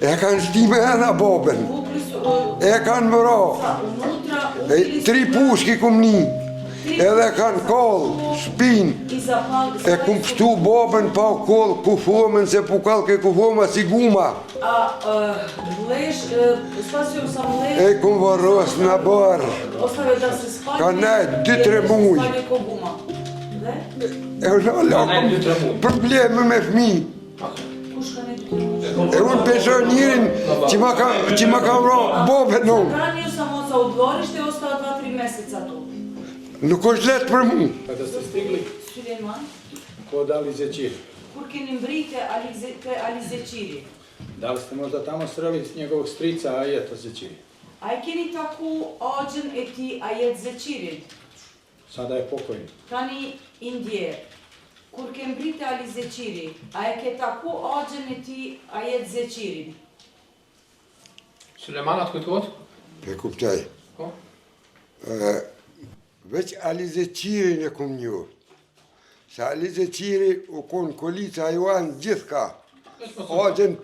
E kanë shtime edhe babën. E kanë mëra. E 3 pushki kum një. Edhe kanë kollë, shpinë. E kum pështu babën pa kollë, kufomën se pukal ke kufoma si guma. E kum varros në barë. Ka nejtë 2-3 muj. E është probleme me fmi. E unë pensionirin që ma ka vra babën unë. Hranio samo sa u dvorište i ostao 2-3 meseca tu. Nuk është letë për mu. Kada ste stigli Süleyman, kod Ali Zećiri, kur keni mbrite Ali Zećiri, da li ste možda tamo sreli njegovog strica Ajeta Zećiri? a e keni taku agjen e ti Ajet Zećirin? Sada je pokojni. Tani indje. Kur ke mbrite Ali Zećiri, a e ke taku agjen e ti Ajet Zećirin? Süleyman atë kujtohet? Pe kuptaj. Po? Veç Ali Zećirin e kum njohë. Se Ali Zećiri u konë kolica juan gjithë ka. Agjen,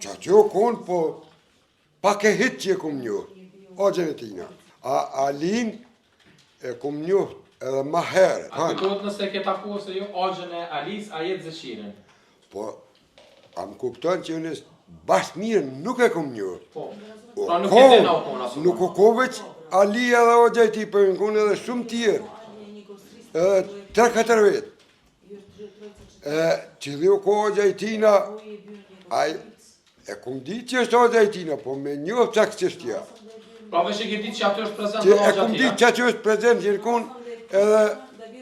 që që konë, po pak e hitë që e kum njohë. Agjen e tina. A Alin e kum njohë edhe ma herë. A kujtohet nëse ke taku ose jo agjen e Alis Ajet Zećirin? Po, a më kupton që unë bashkë mirë nuk e kum njohë. Po. Pra nuk e dhe na u kona. Nuk u koveq, Ali edhe o gjajti për në konë edhe shumë tjerë. 3-4 vetë. Që dhe u ko o gjajtina, e kum di që është o gjajtina, po me njohë qak qështja. Pra veç e ke ditë që aty është prezent Që në e agja kum di tira? që është prezent që në konë edhe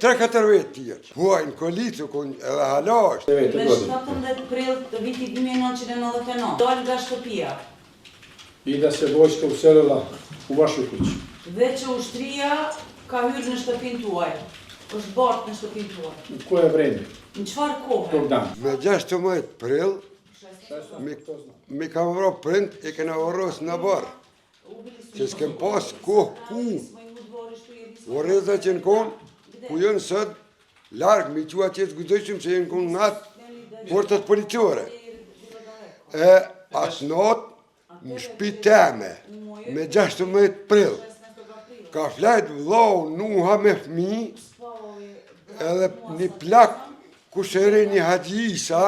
3-4 vetë tjerë. Po, në kolicë, edhe hala është. Me 17 prill të vitit 1999, dal nga shtëpia. I da se vojska uselila u vašu kuću. Dhe që ushtria ka hyrë në shtëpinë tuaj. Është bartë në shtëpinë tuaj. U koje vreme? Në çfarë kohe? Tog dana. Me 16 prill, mi kam vro prind, e kena varros në barë. Që s'kem pas kohë ku. Voreza që në konë, ku jënë sëtë, largë, mi qua që s'gudëshim se jënë konë natë portët policore. E atë natë, në shpi teme, me 16 prill, ka flajt vlau nuha me fmi, edhe një plak kushëri një haqisa,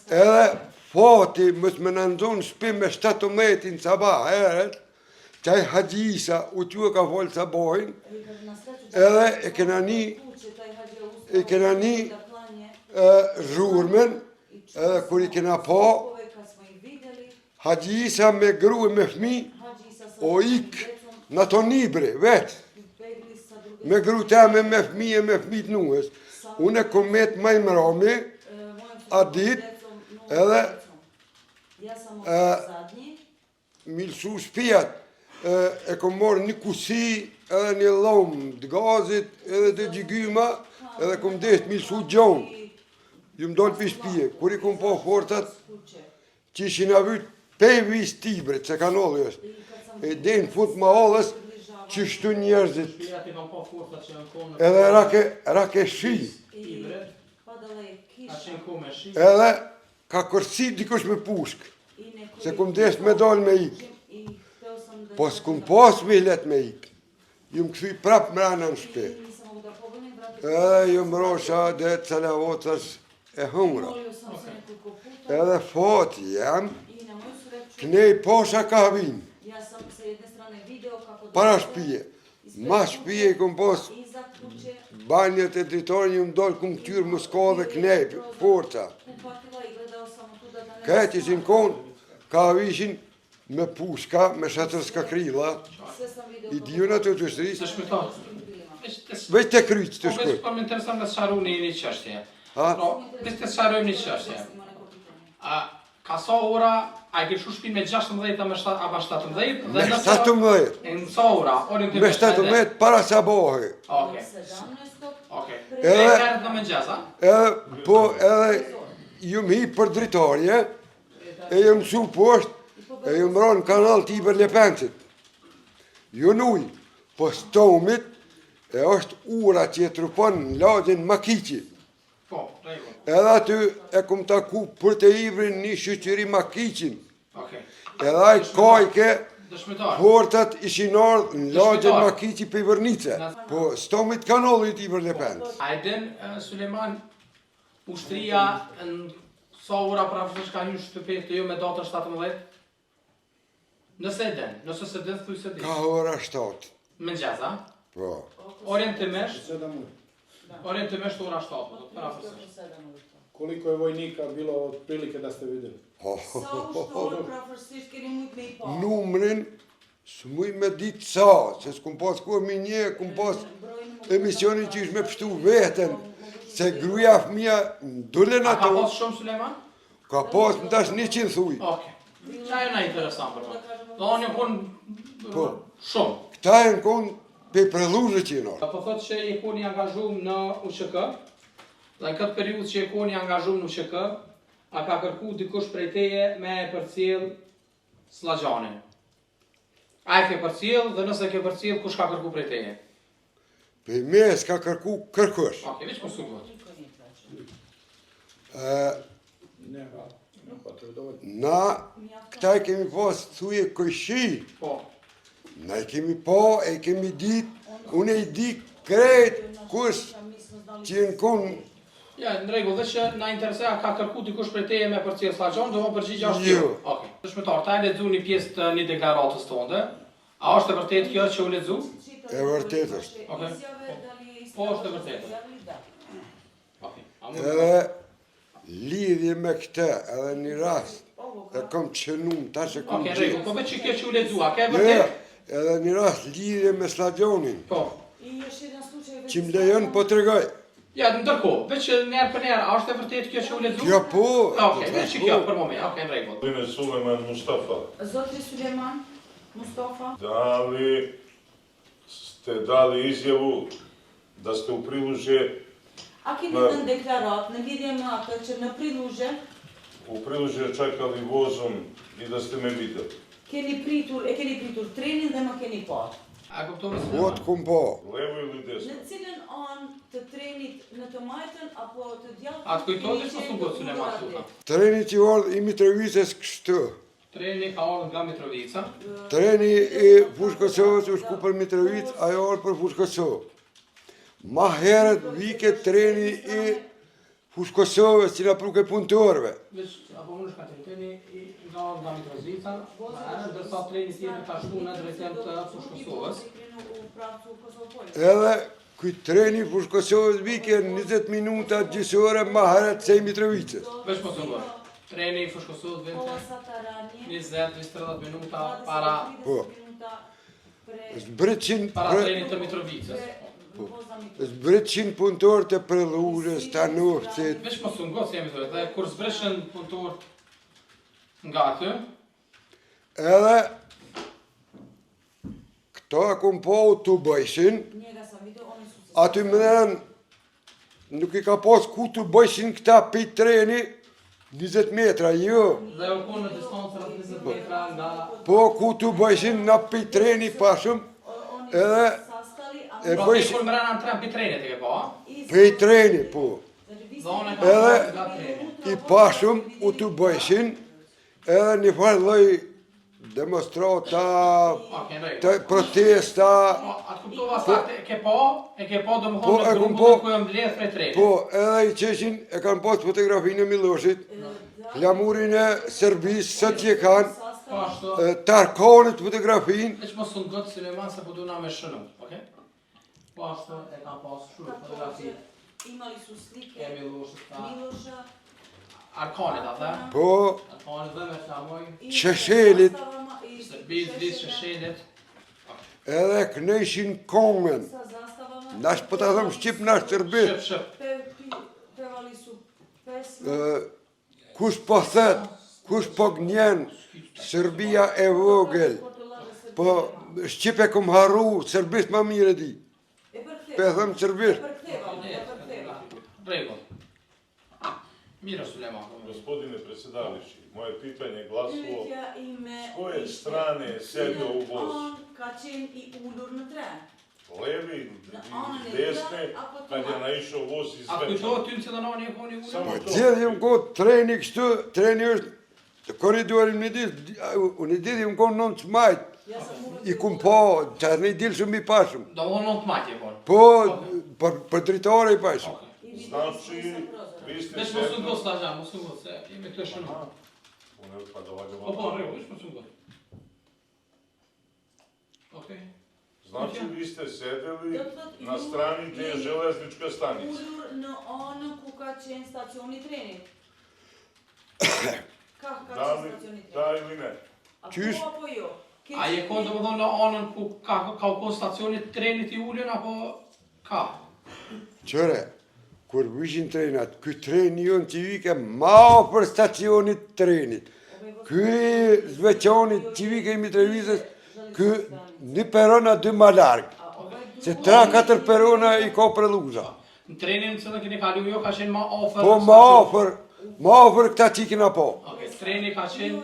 edhe fati mës me nëndzon shpi me 17 në sabah heret, qaj haqisa u që ka folë sabahin, edhe e kena një zhurmen, edhe kur i kena pa, haqisa me gru e me fmi, o ik në to nibre, vetë. Me gru teme me fmi e me fmi të nuhes. Unë e komet maj mërami, a dit, edhe milësu shpijat, e kom morë një kusi, edhe një lomë të gazit, edhe të gjygyma, edhe kom desht milësu gjonë. Ju më dollë për shpije, kur i kom po fortat, që ishin avyt pevis tibret, se kanolli është. E denë fut ma ollës, që shtu njerëzit. Edhe rake shi. Edhe ka kërsi dikush me pushk. Se kum desh me dal me ik. Po s'kum pas me let me ik. Ju më këthuj prap mrena në shpe. Edhe ju më rosha dhe calavotash e humra. Edhe fati jam, knej posha ka vinë. Para shpije. Ma shpije i kom pos banjët e dritorën ju më dollë këmë këtyrë më s'ka dhe knej, forca. Këtë ishin konë, ka vishin me pushka, me shatërska krila, i djuna të të shtërisë. Se shmëton. Veç të kryqë të shkoj. Po më interesan dhe sharuni një qështje. Ha? Veç të sharujmë një qështje. Ka sa ora, a i ke shu shpin me 16 a me 17? Me 17. Në sa ora? Me 17 para sabahi. Oke. Edhe herët në mëngjes, a? Edhe ju më hi për dritarje, e ju mësu poshtë, e ju më ronë kanal t'i për Lepencit. Ju nuj, po stomit, e është ura që e trupon në lagjen Makiqi. Po, rregull. Edhe aty e kum taku për të Ibrin një shoqëri Makiqin. Okej. Edhe ai kajke Dëshmitar. portat ishin ardhur në lagjen Dëshmitar. Makiqi për Vërnice. Po stomit kanollit i Vërdepend. A e din, Suleman, ushtria në sa ora pravisht ka hyrë shtëpi të ju me datën 17? Nëse e din, nëse se din, thuj se di. Ka ora 7. Mëngjes, a? Po. Orientimisht, 7 ujë. orientimisht ora 7, pravisht. Koliko je vojnika bilo otprilike da ste vidjeli? Sa ushtorë prafërsisht keni mujt me i pa? Numrin s'muj me ditë sa, se s'kum pas ku me një, kum pas emisionin që ish me pështu veten, se gruja fëmija ndullen A ka ato, pas shumë Suleman? ka pas në tash 100 thuj. Okej. Qa e na interesant për më? Do një kun Po. shumë. Këta e në konë pe preluzhe që jenë. Po thot që i koni angazhum në USHK, dhe në këtë periudhë që i koni angazhum në USHK, a ka kërku dikush prej teje me e përcjell Sllaxhanin? A e ke përcjell dhe nëse ke përcjell, kush ka kërku prej teje? Pe me s'ka kërku kërkush. Okej, veç po sugot. Ne, nuk pa të dovolj. Na, këta e kemi pas thuje këshi, Po. na i kemi pa, e kemi dit, unë e i di krejt kush që jenë konë. Ja, në rregull, dhe që na interesoa ka kërku dikush prej teje me përcjell Sllaxhan, do më përgjigja është Jo. Okej. Dëshmitar, ta e lexu një pjesë të një deklaratës tonde. A është e vërtet kjo që u lexu? E vërtet është. Okej. Po, është e vërtetë. Okej. A mund Edhe lidhje me këtë, edhe një rast, e kom qënum, ta që kom Okej, gjithë. rregull, po veç që kjo që u lexu, a ke e Jo, vërtet? edhe një rast lidhje me Sllaxhanin, Po. që më lejon po të regoj. Ja, ndërkohë, veç që njerë për njerë, a është e vërtet kjo që u lexu? Kjo po, Okej, veç që kjo për moment, okej, në rregull. Gospodine Suleman Mustafa, Zotri Suleman, Mustafa, da li ste dali izjavu da ste u prilužje, a keni dhënë deklarat në lidhje me atë që në priluzhe u prilužje čekali vozom i da ste me vidjeli? keni pritur trenin dhe më keni parë. A kuptove se? po të kum po. Levo ili desno? Në cilën anë të trenit në të majtën apo të djallë? A të kujtohet veç më sugot Suleman Suta? Treni që ardhë i Mitrovicës kështu. Treni ka ardhur nga Mitrovica. Treni i Fushë Kosovës u shku për Mitrovicë, ajo ardhë për Fushë Kosovë. Ma herët vike treni i Fushë Kosovës që na pruke punëtorëve. Veç, apo unë shka treni nga Mitrovica, dërsa treni tjetër ka shku në drejtim të Fushë Kosovës. Edhe kuj treni i Fushë Kosovës vike 20 minuta gjysore ma herët se i Mitrovicës. Veç po sugot. Treni i Fushë Kosovës vinte 20-30 minuta para Po. Zbritëshin trenit të Mitrovicës. Zbritëshin punëtorë të preluzhës, Stanovcit. Veç po sugot, si jemi thënë, dhe kur zbreshën punëtor nga aty, Edhe këto e kum po të bëjshin, aty më dhenë nuk i ka pas ku të bëjshin këta pej treni 20 metra, jo. dhe u konë në distancë rreth 20 metra nga Po ku të bëjshin na pej treni pashëm, edhe e pra ti bëjshin kur mrena në tren për trenit e ke pa, pej treni, po. dhe unë e kam Edhe pas nga treni. i pashëm u të bëjshin, edhe një farë lloj demonstrata, Okej, në të rregull. protesta, Po, atë kuptova sa e ke pa do më Po, thonë e në kum grupun po. ku e mbledh prej trenit. po edhe i qeshin e kanë pas fotografinë e Miloshit, flamurin e Serbisë, sot që e kanë, Po ashtu, Tarkanit fotografinë, veç mos unë gotë Suleman se po du na me shënu, okej? Po ashtu e kam pas shumë fotografi Imali su slike, e Miloshit, ta Milosha, Arkanit atë, po Arkanit dhe me flamoj, Sheshelit, Serbis, Vlis, Sheshelit, edhe kënejshin kongen. Nash po ta thëm Shqip, nash Serbis. shëp, Pevali su pesma, Kush po thet, kush po gnjen, Serbia e vogël. Po Shqip e kum harru, Serbis ma mire di. Pe thëm Serbis. Rregull. Mira Suleman. Gospodine predsjedavajući, moje pitanje glasilo pyetja ime s koje strane je sjedio u vozu? ka qenë i ullur në tren. levi, desne, kad je naišao voz iz A Zvečana. kujtohet ty në cilën ani e koni ulën? Samo Po to. gjithë më kohë treni kështu, treni është korridorin me ditë, unë i ditë më kohë 9 majt, Ja sam uvek i kum po, që ne i dilë shumë i pashëm. Do më 9 majt je konë. Po, për dritore i pashëm. Znači, vi ste Vesh mos u ngos Slađan, mos u ngos, se jemi këtë shënu. Unë pa dovađam. Po, rego, vesh mos u ngos. Okej. Znači, vi ste sedeli Do të thotë, na ju strani gdje je jeni železnička stanica. Ullur në anën ku ka qenë stacioni trenit. Ka Da qenë li, stacioni trenit. da ili ne? A Qysh? po apo jo? A je konë do më thonë në anën ku ka u konë stacionit trenit i ullën, apo ka? Qëre, kur vishin trenat, ky treni jonë që vike ma për stacionit trenit. Ky zveçanit që vike i Mitrovicës, ky një perona dy ma largë. Se 3-4 perona i ka për luza. Në trenin në cilën keni kalu jo ka qenë ma ofër. Po ma ofër këta që kina po. Okej, treni ka qenë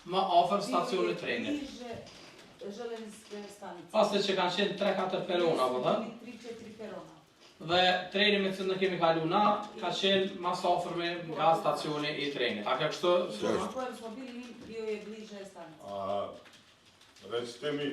ma ofër stacionit trenit. Železničke stanice. Pastë që kanë qenë 3-4 perona, po thënë. 3-4 perona. Dhe treni me cilën kemi kalu na, ka qenë mas ofërme nga stacioni i trenit. A ka kështu? Na kojem smo bili mi, bio je bliže stanice. A, recite mi,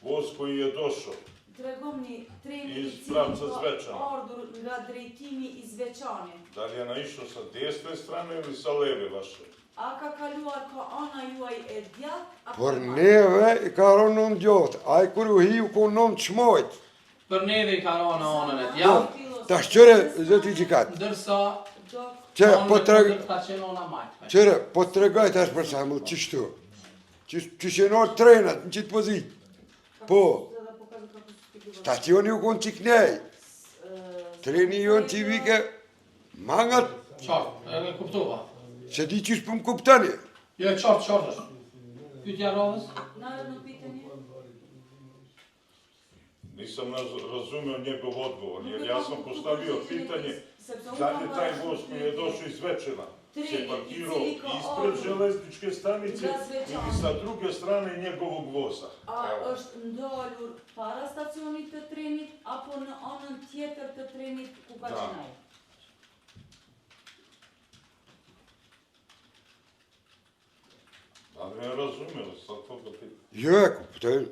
voz koji je došao, Tregomni treni Iz i pravca cilin Zvečana. ka ardhur nga drejtimi i Zvečani. da li je naišao sa desne strane ili sa leve vaše? A ka kaluar ka ana juaj e djath, apo Por e madhe? neve i ka ronë nën gjotë, a i kur u hiu ku nën të shmojt. Për neve i ka rona anën e Jo, djathtë, ta shqyre, zëti gjikatë. ndërsa Dok, Që, po anën të e regaj, kundërt ka qenë ona majtë. qëre, po të regaj tash për shambull, qështu. Që shenorë trenat në qitë pozitë. Po, da pokažu kako su ti govorili. stacioni u konë qiknej. Treni jonë që i vike, mangat, Qartë, e kuptova. se di qysh për më kuptani. Jo, qartë është. Pyetja radhës? Naredno pitanje. Nisam razumeo njegov odgovor, jer ja sam postavio pitanje da li je taj voz koji je došao iz Zvečana se parkirao ispred železničke stanice ili sa druge strane njegovog voza. A Evo. është ndalur para stacionit të trenit, apo në anën tjetër të trenit ku ka Da. qenë ai? Da li me razumeo, sad to ga pitam. Jo e kuptoj.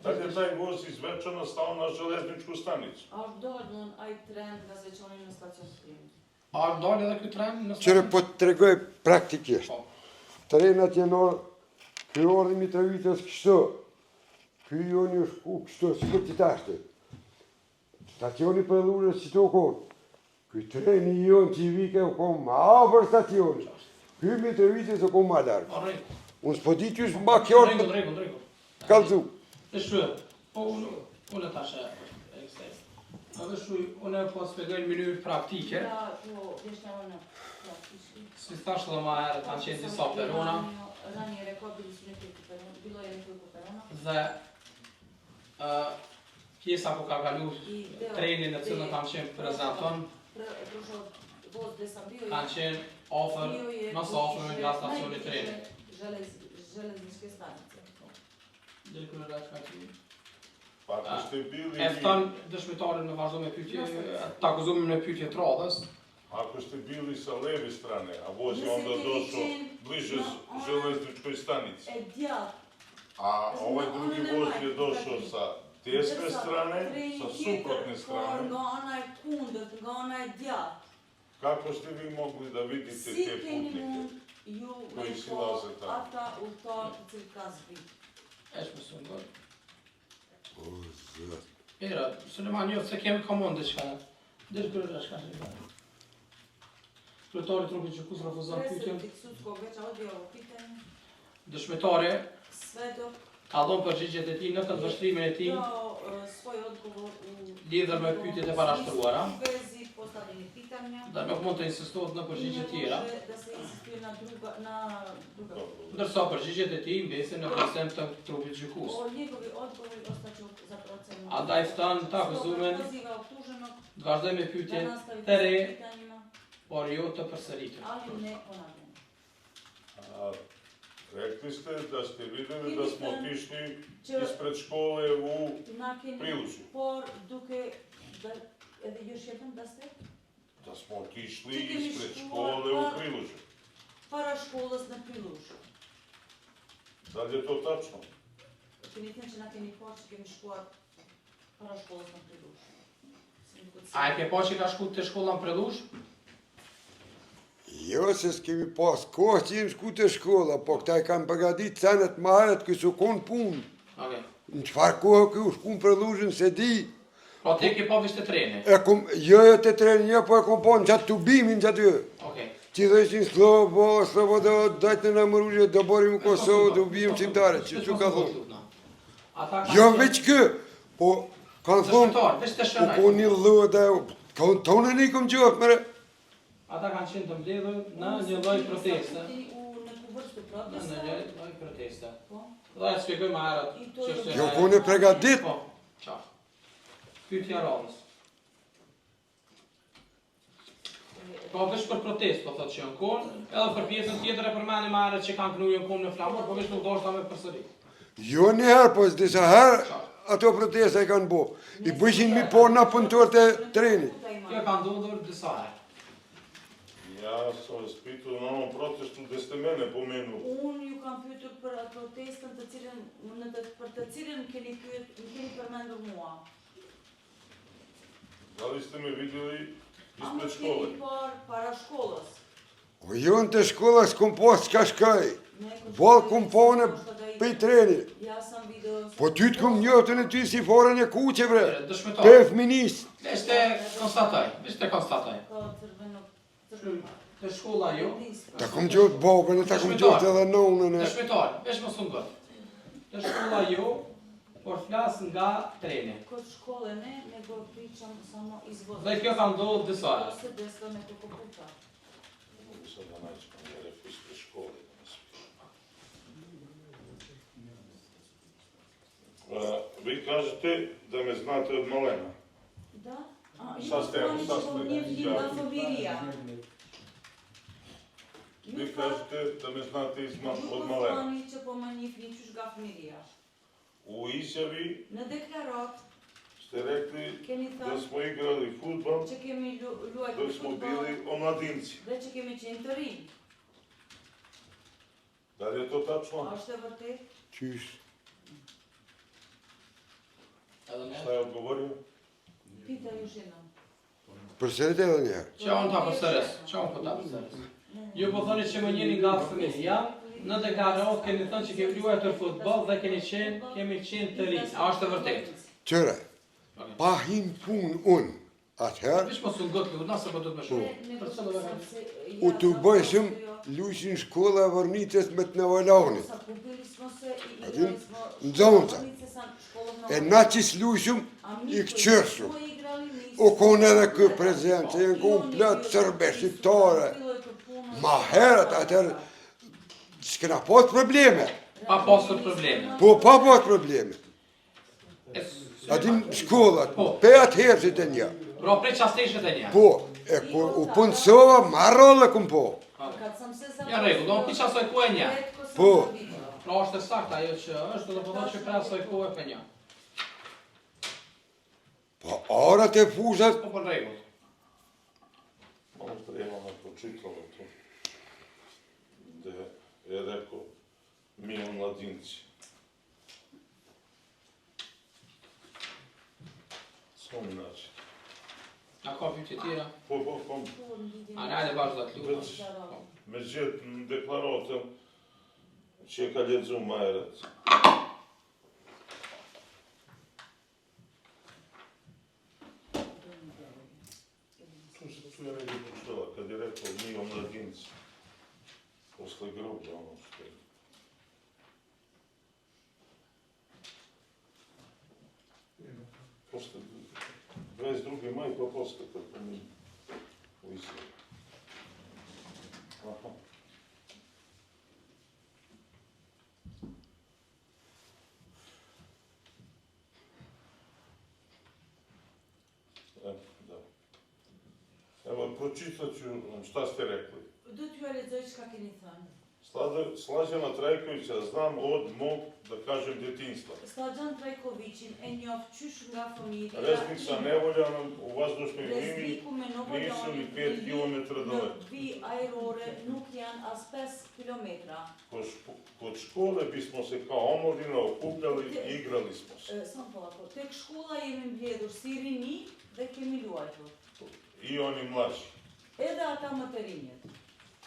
Da li je taj voz iz Zvečana stao na železničku stanicu? A është dalur ai tren nga Zvečani në stacion të trenit? A dalë edhe ky tren në Qëre, po të regoj praktikisht. Po. Trenat janë orë, ky orë i Mitrovicës kështu. Ky jonë ju shku kështu, si për të tashtë. Stacioni për dhurës që të konë. Ky treni jonë që i vike u konë ma për stacioni. Ky Mitrovicës u konë ma largë. Po rregull. Unë s'po di që është ma kjorë për Rregull. kalzu. Dhe shpyr, po unë tash e ekstez. A dhe shuj, unë po spjegoj në mënyrë praktike. Da, po, objašnjavano praktički. Si thash edhe më herët, kanë qenë disa perona Ranije rekao, bili su nekoliko perona, bilo je nekoliko perona. dhe pjesa ku ka kalu I deo treni në cilën kam qenë prezenton, Prošao voz gde sam bio i kanë qenë ofër, bio je mos ofër nga stacioni treni. železničke stanice. Dhe kërë rreth ka qenë. Pa ako ste bili E thënë dëshmitarin në vazhdo me pyetje, të akuzumim në pyetje të radhës. Ako ste bili sa leve strane, a voz je onda došao bliže železničkoj stanici, E djath, a ovaj drugi voz je došao sa desne strane, sa suprotne por strane, nga ana e kundërt, nga ana e djath. kako ste vi mogli da vidite Si te keni putnike? mund ju koji me silaze po tamo? ata udhëtar të cilët kanë zbrit? Esh më së ngoj. O, zët. Era, Suleman, jo, se kemi komon diçka. Dhe kërë rreth ka qenë. Kryetari i trupit që kus refuzon pyetjen, Predsjednik sudskog veća odbija ovo pitanje. dëshmitari Svedok ka dhënë përgjigjet e tij në këtë vështrimin e tij dao svoj odgovor u lidhur me pyetjet e parashtruara. u vezi postavljenih pitanja. Dhe nuk mund të insistohet në përgjigje tjera, Ne može da se insistuje na druga. ndërsa përgjigjet e tij mbesin në presim të trupit gjykues. O njegovi odgovori ostaće za procenu. A da i fton të akuzumen Poziva optuženog të vazhdoj me pyetje da nastavi të re, sa pitanjima, por jo të përsëritur. ali ne ponavljam. A rekli rekli ste da ste videli da smo otišli ispred škole u Prilužju. Por duke, edhe još jednom da ste? Da smo otišli ispred škole u Prilužju. Para školas na Prilužju. Da li je to tačno? Keni thënë që na keni parë që kemi shkuar para shkollës në Prilush. A e ke pa që ka shku të shkolla në Prilush? Jo, se s'kemi pas kohë që jenë shku të shkolla, po këta i kanë përgatit senet ma herët kësu konë punë. Okej. Në qëfar kohë këju shku në Prilushën se di. Pra ti e ke pa vishë të treni? Jo të treni, jo, po e kom pa në qatë tubimin që aty. Okej. Që dhe ishin Slobodo, dajtë në Namërushe, do borim në Kosovë, do ubijim qimtare, që ka thonë. Jo veç kë, po kanë thonë, po ko një lëve, tonë një kom gjohë, mëre. Ata kanë qenë të mbledhur në një lloj proteste. Në kuvërsh të proteste? Në një lloj proteste. Dhe e shpjegoj më herët. Jo ko në pregadit. Po, qartë. Pyetja radhës. Po vesh për protestë, po thotë që në konë, edhe për pjesën tjetër e përmeni më herët që kanë knuar në konë në flamur, po vesh nuk dashta me përsëri. Jo një herë, po disa herë ato protesta i kanë bo. I bëshin mi po në punëtor të treni. Kjo ka ndodhur disa herë. Ja sam vas pitao na ovom protestu gde ste mene pomenuli. Unë ju kam pyetur për atë protestën për të cilën keni përmendur mua. Da li ste me vidjeli A më ispred keni škole? parë para shkollës? O jo në të shkolla s'kom po s'ka shkaj. Valë kom po në pëj treni. Ja sam video... Po ty të kom njohtën e ty si forën e kuqe, bre. Dëshmitar. Pe fëminis. Veshte konstatoj, veshte konstatoj. Ka cërveno... Te shkolla jo. Ta kom gjohtë babën e ta kom gjohtë edhe nonën e. Dëshmitar, vesh më sun gët. Te shkolla jo, por flas nga treni. Kod shkolle ne go pričam samo izvoz. Dhe kjo ka ndodhur disa herë. Se desilo nekoliko puta. Mogu sad da naći kamere ispred škole. Vi kažete da me znate od malena. Da? Sa ste, sa ste? Nga fëmiria. Vi kažete da me znate od Ju malena. thoni që po më njihni qysh nga fëmiria. U izjavi Në deklarat ste rekli keni da thënë smo igrali futbol, që kemi luajtur dok smo bili omladinci. dhe që kemi qenë të rinj. Da li je to tačno? A është e vërtet? Qysh. Šta je odgovorio? Pita ju shinëm. Përsërit edhe një herë. Që unë ta përsëris, që unë po ta përsëris. Ju po thoni që më njeni nga fëmijëria, në deklarat keni thënë që kemi luajtur futboll dhe kemi qenë të rinj. A është e vërtetë? Qëre, pa him punë unë, atëherë, Vish mos u gët lutna se po do të më shumë. Për çfarë do të u të bëjshëm lushin shkolla e vërnicës me të nëvalonit. Në zonëta. E na që s'lushëm, i këqërshëm. U konë edhe kë prezent, që jenë konë plëtë sërbe, shqiptare. Ma herët, atëherë, s'kena pas probleme. Pa pasur probleme. Po, pa pas probleme. Atin shkollat, pe atëherë që të një. Pra prej qasteshet e një. Po, e kur u punësova, marrolle këm po. Ja rregull, do pi çasoj ku e një. Po. Pra është e saktë ajo që është, do të thotë që pra asoj ku e për një. Po, arat e fushat, Po për rregull. Malo treba me pročitalo to. Da je rekao mi omladinci. Svom način. A ka pyetje tjera? Po, A najde bash do të lutem. me gjithë në deklaratën që e ka lexu më herët. Tu je negdje pročitala, kad je rekao mi omladinci. Posle groblja ono što je. Posle 22. maj pa posle kad pominje u izjavi. Aha. Da. Evo, pročitat ću šta ste rekli. Do t'ju e lexoj çka keni thënë. Slađana Trajkovića znam od mog, da kažem, djetinjstva. Slađan Trajkovićin e njoh qysh nga fëmijët. Resnica Nevoljanom u vazdušnoj liniji nisu ni 5 km daleko. Vi ajrore nuk janë as 5 kilometra. Kod škole bismo se kao omladina okupljali i igrali smo se. Sam polako, tek shkolla jemi mbledhur si rini dhe kemi luajtur. I oni mlađi Edhe ata më të rinjët.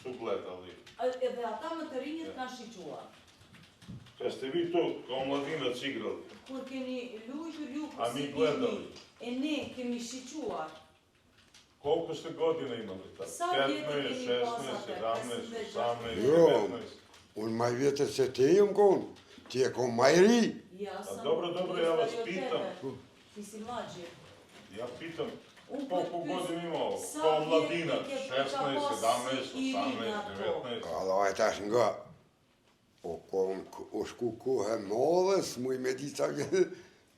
su gledali. Edhe ata më të rinjët kanë shiquar. Kad ste vi to kao mladinac igrali, Kur keni luajtur ju a mi gledali, e ne kemi shiquar. koliko ste godina imali tad? Sa 15, vjetë 16, keni pasate? 17, 18, Jo. 19. Unë maj vjetët se te jam kon, ti e kon maj ri. Ja sam... dobro, ja vas pitam. Ti si mlađi. Ja pitam, Unë koliko godina imao? sa Kao vjetë mladinac, ke 16, ka pas 17, i ri 18, ato? 19. Allah e tash nga, o shku kohë madhës, muj me di sa vjetë,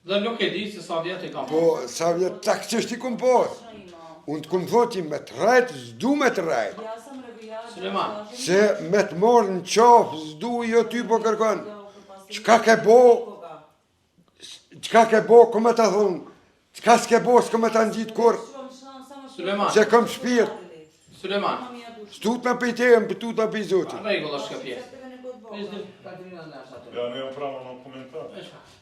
Dhe nuk e di se sa vjetë i kam. po sa vjetë tak qështi kum pas. Shna ima. Unë të kum thoti me të rajtë, zdu me të rajtë. Ja sam revijat. Suleman. Se me të morë në qafë, zdu jo ty po kërkon. Qka ke bo, qka ke bo, këmë ta thonë, qka s'ke bo, s'këmë ta në gjitë kur, Suleman. se këm shpirt, Suleman. stut në pejtejem, pëtut në pejzotin. Regull është kjo pjesë. Veç dhe Katerina Ndash atë. Ja nemam pravo na komentar. Veç pak.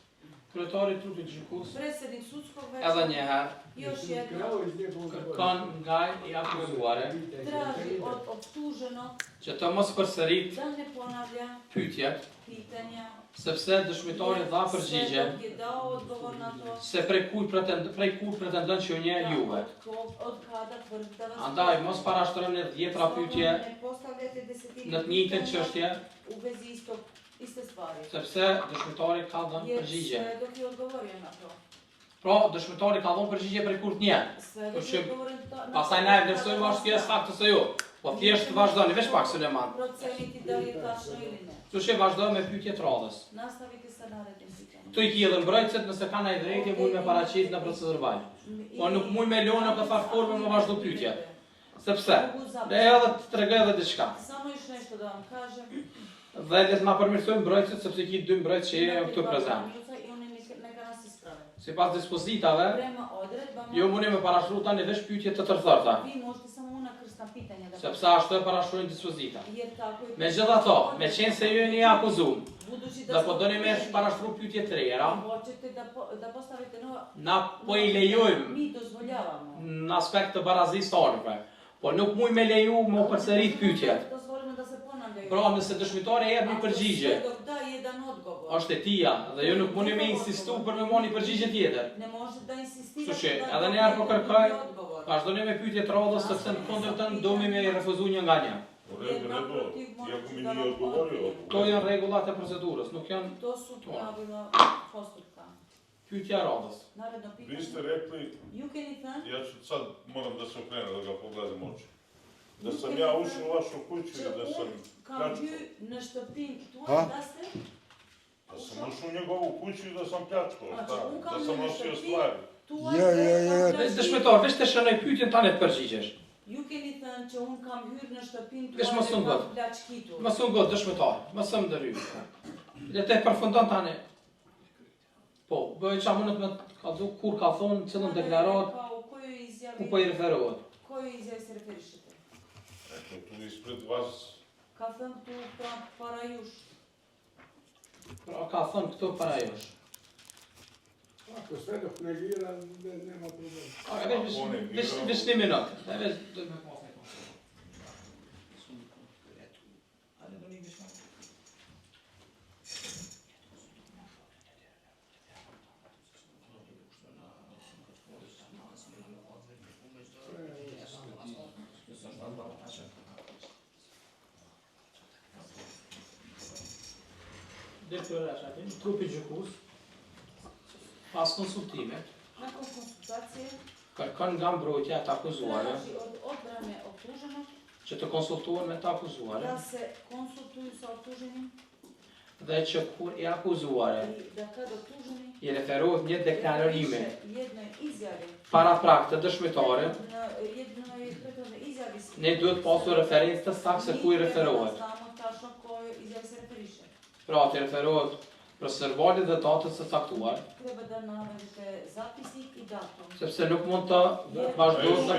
Kryetari i trupit gjykus Predsjednik sudskog edhe veća një herë još jedno kërkon nga i akuzuare traži od optuženog që të mos përsërit da ne ponavlja pyetjet, pitanja, sepse dëshmitari dha përgjigje Svedok je dao odgovor na to se prej kur pretendon që një juve. od kada tvrdi da vas Andaj mos parashtroni 10 pyetje ne postavljate desetine në të njëjtën pitanja çështje, u vezi iste stvari. sepse dëshmitari ka dhënë Jer përgjigje. Svedok je odgovorio na to. Pra, dëshmitari ka dhënë përgjigje prej kur të një. Svedok je odgovorio na to. Pastaj na e vlerësojmë është pjesë faktës së ju. Po thjesht vazhdoni, veç pak Suleman. Proceniti da li je tačno ili ne. Kështu që vazhdoj me pyetjet radhës. Nastavite sa narednim pitanjem. Këtu i kjellën mbrojtësit nëse ka ndaj drejtje mund me paraqit në procedurë verbal. Po nuk mund me lënë në këtë formë me vazhdu pyetjet. Sepse ne edhe të tregoj edhe diçka. Samo još nešto da vam kažem. Dhe le të na përmirësojmë mbrojtësit sepse ki dy mbrojtës që janë këtu prezant. I oni neka nas isprave. Sipas dispozitave, Prema odredbama, ju mundi me parashtru tani veç pyetje të tërthërta, vi možete samo unakrsna pitanja da sepse ashtu e parashtrujnë dispozita. jer tako i Megjithato, me qenë se ju jeni akuzum, budući dhe po doni me parashtru pyetje të reja, hoćete da postavite nova, na po i lejojmë mi dozvoljavamo. në aspekt të barazisë tonëve, po nuk muj me leju me u përsërit pyetjet. Dozvolimo da se ponavljaju. Pra, nëse dëshmitari jep një përgjigje, Svedok da jedan odgovor. është e tia dhe ju nuk mundi me insistu për me moni përgjigje tjetër. Ne možete da insistirate Kështu që, da edhe një herë po kërkoj, odgovor. vazhdoni me pyetjet radhës sepse në kundërtën domi me i refuzu një nga një. U redu, iako mi nije odgovorio. Këto janë rregullat e procedurës, nuk janë To su pravila postupka. pyetja radhës. Naredno Vi pitanje. ste rekli, Ju keni thënë ja ću sad moram da se okrenem da ga pogledam oči. Da sam ja ušao u vašu kuću i da sam kam pljačkao. hy në shtëpinë Ha? tuaj da ste Da sam ušao u njegovu kuću i da sam pljačkao. Znači, šta? unë kam Da sam në nosio shtëpi stvari. tuaj Ja, dhe ja, kam ja. plagjitur. Dëshmitar, veç të shënoj pyetjen tani të përgjigjesh. Ju keni thënë që unë kam hyrë në shtëpinë Vesh tuaj mos dhe unë kam god. plagjitur. Mos u god dëshmitar, mos më ndëry. Le të përfundon tani. Po, bëj çfarë mundet me ka du kur ka thonë cilën deklarat Kao u kojoj izjavi, ku po i referohet. kojoj izjavi se referišete? Eto, tu ispred vas, Ka thënë tu para jush. Pra ka thonë këtu para josh. Ako Svedok negira, nema problem. Veç një minutë. Veç do me pas me pas. Direktori Ashatin, trupi gjykus, pas konsultimit, Nakon konsultacije, kërkon nga mbrojtja të akuzuare traži od odbrane optuženog që të konsultohen me të akuzuare da se konsultuju sa optuženim dhe që kur i akuzuare i da kad optuženi i referohet një deklarime jednoj izjavi para prak të dëshmitare, na jednoj prethodnoj izjavi ne duhet pasu referencë të saktë se ku i referohet. znamo ashtu kohë izjavës se referishe. Pra të referohet për sërbalje dhe datës së caktuar, Treba da navedete zapisnik I datum. sepse nuk mund të vazhdojnë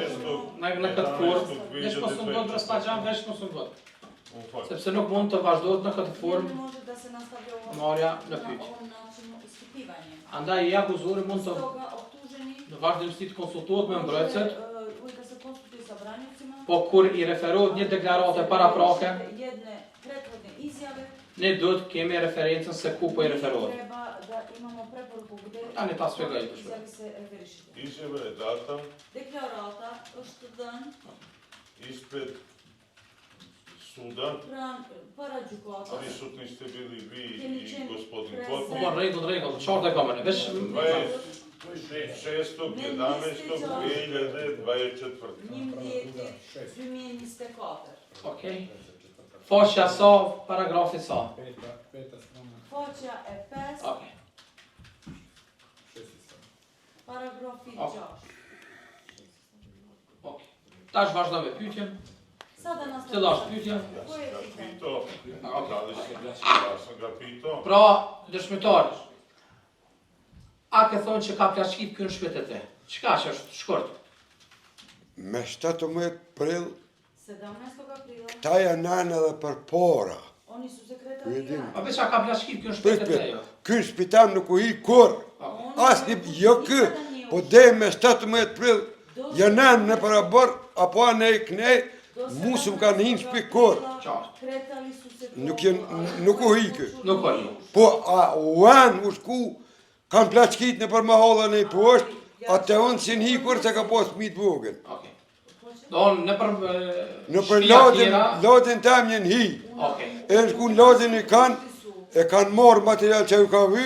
në këtë formë, veç mos u bën për staxhan, veç mos u bën. Sepse nuk mund të vazhdojnë në këtë formë Može da se nastavlja marrja në na pyetje. ovom načinu ispitivanje. Andaj i akuzori mund të Stoga optuženi në vazhdimsi të konsultohet me mbrojtësit, uvijek da se konsultuje sa branjevcima. po kur i referohet një deklarate paraprake, Jedne prethodne izjave. ne duhet kemi referencën se ku po i referohet. Treba da imamo preporuku gde Tani ta shpjegoj për shkak. izjavi se referishite. Izjava je data Deklarata është dhënë ispred suda. para gjykatës. Prisutni ste bili vi I gospodin Po Kotnik. po rregull, çfarë do kamë? Veç 26.11.2024. 2024. Okej. Faqja sa, paragrafi sa. Peta strana, Faqja e 5, Okej. šesti strana. paragrafi Ok. 6. Okej. Tash vazhdo me pyetjen. Sada nas Cila është pyetja? Ko je Ja pitanje? pitao, da li ja sam ga pitao. Pra, dëshmitar, a ke thonë që ka plaçkit kënë shpjetet e? Çka që është shkurt? Me 17 prill, 17. aprila ta janë nanë edhe për para. oni su Ku e sekretari din? A veç a ka plaçkit kënë Prit, shpjetet e jo? ky spitam nuk u hi kur. Asni, jo kë, po dhe me 17 prill, janë nanë në parabor, apo anë e kënej, musëm kanë hinë shpi kur. Kretali su se Nuk u hi kë. Nuk po një. Po, a uan u shku, kanë plaçkit në për mahallën e poshtë, atë unë si në hi kur se ka pas mitë vogën. Okej. Do në për Në për lodin tam një në hi. Okej. E në shku në lodin e kanë marrë material që ju ka vy,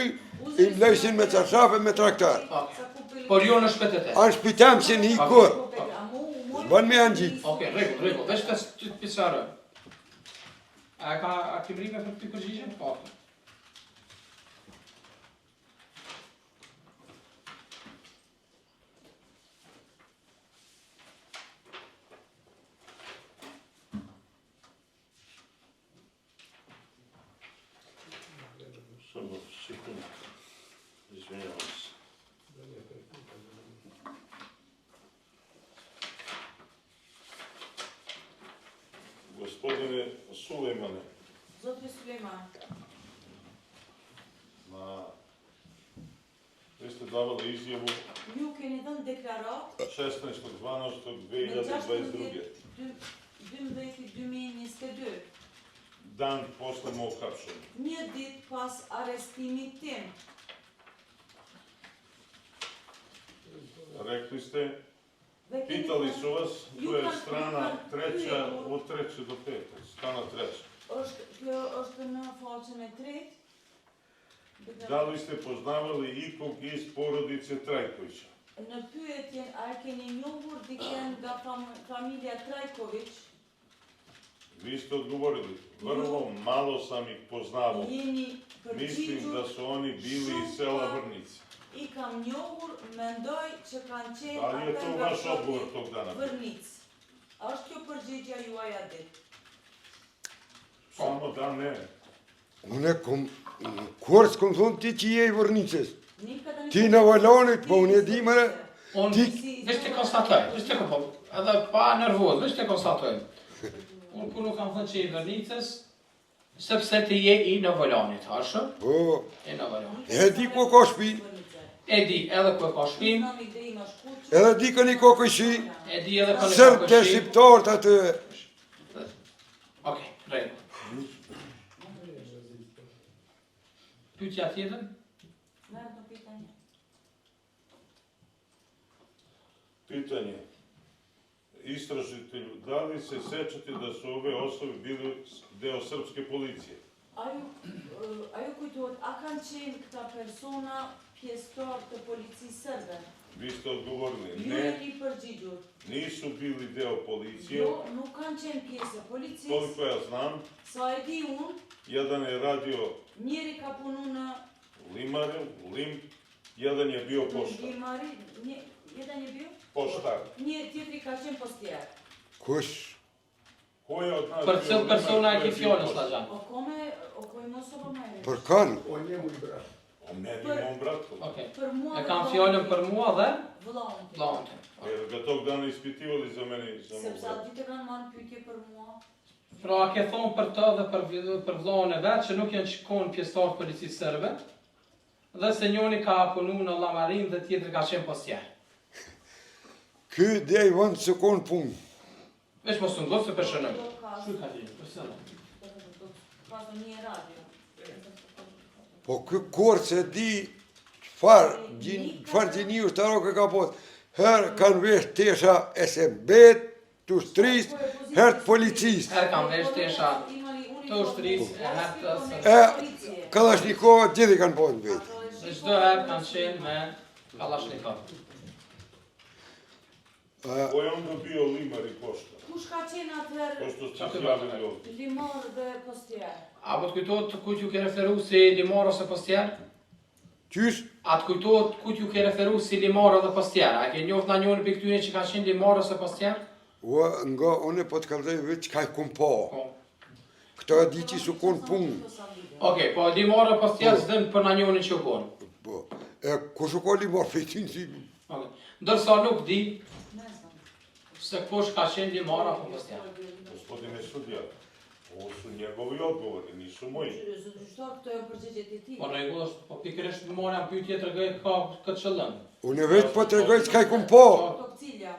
i lejsin me qarshafe me traktar. Por jo në shpjetet e. Anë shpitam si në hi kur. Ban me anë gjitë. Okej, rregull, veç të pisarë. A ke brime për të përgjigjen? Po. Samo sekundu. Izvinjavam se. Gospodine Sulejmane, Zotri Sulejman, vi ste davali izjavu ju keni dhënë deklarat 16.12.2022. 12/2022, Dan posle mog hapšenja. një ditë pas arrestimit tim. Rekli ste, Dhe keni pitali thënë, su vas, tu je strana treća, od treće do pete, strana treća. Kjo është në faqen e tretë. Da li ste poznavali ikog iz porodice Trajkovića? Në pyetjen, a e keni njohur dikën nga familja Trajković, Vi ste odgovorili, vrlo malo sam ih poznavao. jeni Mislim da përgjigjur, su oni bili iz sela Vrnica. I kam njohur, mendoj që kanë qenë Da li je ata to nga vaš shokët odgovor tog dana? Vërnic. A është kjo përgjigja juaj a ditë? Samo da ne. Unë kom, kur s'kom thonë ti që je I Vërnicës. Nikada Ti në Valonit, po unë e di mëre, Unë veç të konstatoj, veç të konstatoj, edhe pa nervoz, veç të konstatoj. Unë ku nuk kam thënë që I Vërnicës, sepse ti je I në Volanit, ashtë? po, E në Volanit. e di ku ka shpi, E di edhe ku e ka shpin, edhe di këni ko këshi, e di edhe ku e ka sërbë të shpin. shqiptarët atë, Okej, rejnë. Pyetja tjetër? Pitanje. Istražitelju, da li se sećate da su ove osobe bile deo srpske policije? Ajo kujtohet, a kanë qenë këta persona pjesëtar të policisë sërbe? Vi ste odgovorili, Ju ne, jeni përgjigjur. nisu bili deo policije. Jo, nuk kanë qenë pjesë e policisë. Koliko ja znam, Sa e di unë, jedan je radio njeri ka punu në Limaru, Lim, jedan je bio poštar. Limari, jedan je bio? Poštar. Një tjetri ka qenë postier. kush, Koja od nas Për bio cilë Limar persona e koja ki je fjallën, bio Slađan? O kojim osoba më e Për kanë, O njemu i brat. O meni mom bratu. Okej. Për mua E dhe kam vllahun fjallën tim. për mua dhe Vllahun tim. vllahun tim. Jer ga tog dana ispitivali za mene i za mog Sepse brata. atë ditë kanë marrë pyetje për mua. Pra, a ke thonë për të dhe për vllahun e vetë që nuk janë shkon pjesëtar të policisë serbe, dhe se njoni ka punu në Llamarin dhe tjetër ka qenë postjer. ky dej vënd se konë punë. Veç mos të ngosë se përshënëm. Ka Shu ka gjithë, përshënëm. pasur një radio. Po ky korë se di qëfar gjini ushtarok e ka posë. Herë kanë vesh tesha SB-t, të ushtrisë, herë të policisë. Herë kam vesh tesha të ushtrisë, e herë të E Kalashnikova gjithi kanë posë në vetë. dhe çdo herë kanë qenë me Kalashnikov. Ko je onda bio Limar i pošta? Kush ka qenë atëherë Pošto ste se javili ovdje. limar dhe postjer? A po të kujtohet kujt ju ke referu si limar ose postjer? Qysh? A të kujtohet kujt ju ke referu si limar edhe postjer? A ke njoft na njëri për këtyre që ka qenë limar ose postjer? Nga une po të kalzoj vetë që ka i kumë po. Po. Këto e di që su konë punë. Okej, po limar e postjer s'dën për na njërin që u konë. Po. E kush u koli marë fejtin si... Okej. Ndërsa nuk di se kush ka qenë limar apo postjer. Gospodine sudija, ovo su njegovi odgovori, nisu moji. Zotëgjyqtar, këto janë përgjigjet e tij. Po rregull është, po pikërisht më morën pyetje tregoj ka këtë qëllim. Une vetë po të regoj që ka i kumë po. Tok cilja?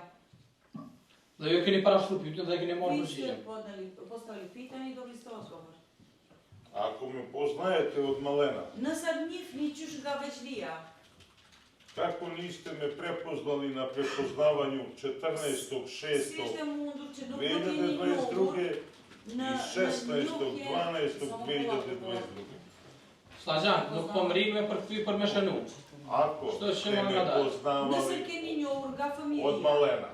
Dhe ju keni parashkruar pyetjen dhe keni marrë Ishte, përgjigjen. po stali pitani do listohet odgovor. Ako me poznajete od malena, Nëse më njihni qysh nga veçlia, kako niste me prepoznali na prepoznavanju si 14.6. ishte mundur që nuk më keni njohur 2022 në i 16.12.2022. Slađan, nuk po më rinë me përkthy për me shënu. Ako Što ste ćemo me nadalje? Nëse poznavali keni njohur nga od familja, malena,